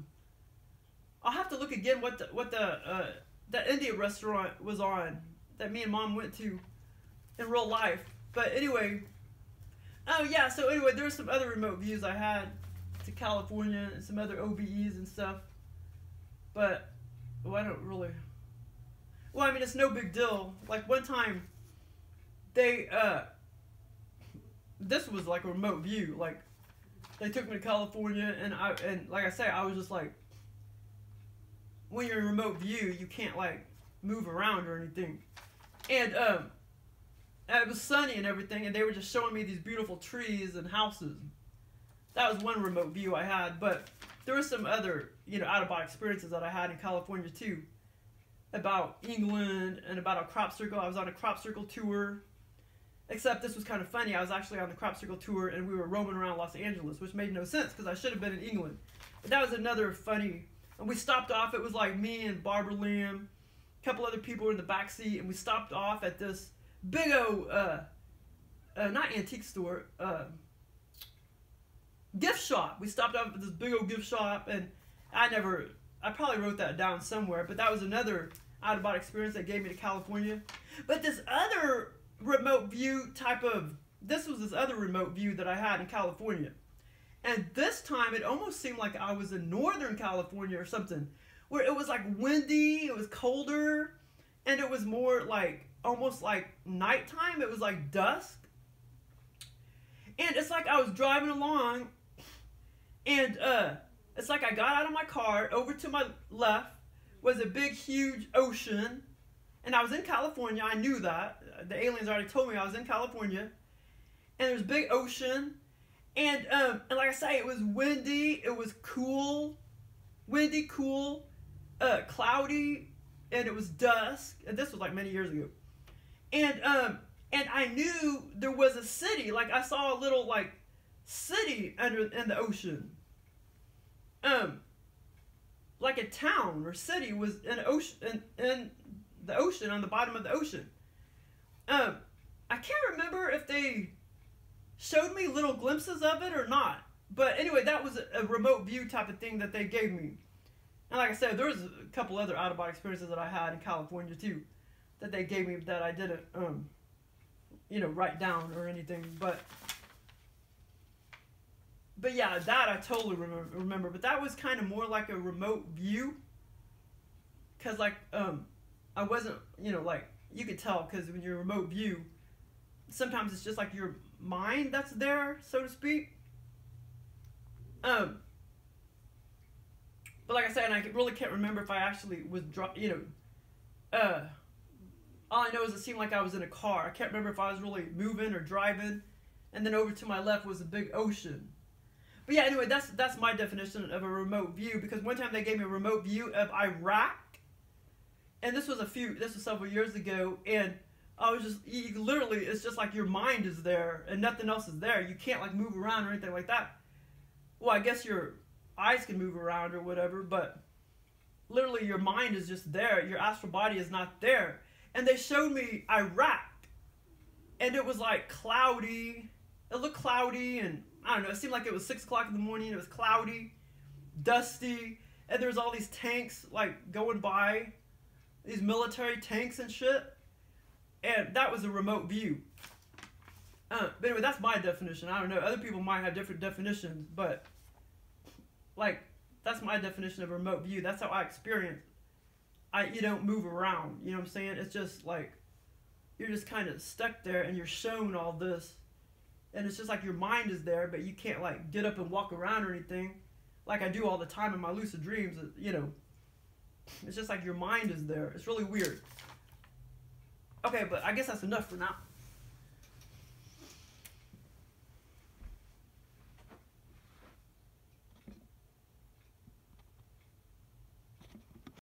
I'll have to look again what the Indian restaurant was on that me and Mom went to in real life. But anyway, oh yeah, so anyway, there were some other remote views I had to California and some other OBEs and stuff, but well, I don't really, well, I mean, it's no big deal. Like one time they this was like a remote view, like they took me to California, and like I say, I was just like, when you're in remote view you can't like move around or anything, and it was sunny and everything, and they were just showing me these beautiful trees and houses. That was one remote view I had, but there were some other, you know, out-of-body experiences that I had in California too, about England and about a crop circle. I was on a crop circle tour, except this was kind of funny. I was actually on the crop circle tour and we were roaming around Los Angeles, which made no sense because I should have been in England. But that was another funny, and we stopped off. It was like me and Barbara Lamb, a couple other people were in the back seat, and we stopped off at this big old, not antique store, gift shop. We stopped off at this big old gift shop, and I probably wrote that down somewhere, but that was another out-of-body experience that gave me to California. But this other remote view this was this other remote view that I had in California. And this time it almost seemed like I was in Northern California or something, where it was like windy, it was colder, and it was more like, almost like nighttime. It was like dusk. And it's like I was driving along, and it's like I got out of my car. Over to my left was a big, huge ocean, and I was in California. I knew that. The aliens already told me I was in California. And there's a big ocean, and like I say, it was windy. It was cool, windy, cool, cloudy, and it was dusk, and this was like many years ago, and I knew there was a city, like I saw a little like city in the ocean, like a town or city was in ocean in the ocean, on the bottom of the ocean. I can't remember if they showed me little glimpses of it or not, but anyway, that was a remote view type of thing that they gave me. And like I said, there was a couple other out-of-body experiences that I had in California too, that they gave me that I didn't, you know, write down or anything. But yeah, that I totally remember. But that was kind of more like a remote view, cause like I wasn't, you know, like you could tell, cause when you're a remote view, sometimes it's just like your mind that's there, so to speak. But like I said, I really can't remember if I actually was, you know, all I know is it seemed like I was in a car. I can't remember if I was really moving or driving. And then over to my left was a big ocean. But yeah, anyway, that's my definition of a remote view, because one time they gave me a remote view of Iraq. And this was several years ago, and I was just, literally, it's just like your mind is there and nothing else is there. You can't like move around or anything like that. Well, I guess your eyes can move around or whatever, but literally your mind is just there. Your astral body is not there. And they showed me Iraq, and it was like cloudy. It looked cloudy, and I don't know, it seemed like it was 6 o'clock in the morning. It was cloudy, dusty, and there was all these tanks like going by, these military tanks and shit. And that was a remote view. But anyway, that's my definition. I don't know. Other people might have different definitions, but like that's my definition of a remote view. That's how I experience. You don't move around. You know what I'm saying? It's just like you're just kind of stuck there, and you're shown all this, and it's just like your mind is there, but you can't like get up and walk around or anything, like I do all the time in my lucid dreams. You know, it's just like your mind is there. It's really weird. Okay, but I guess that's enough for now.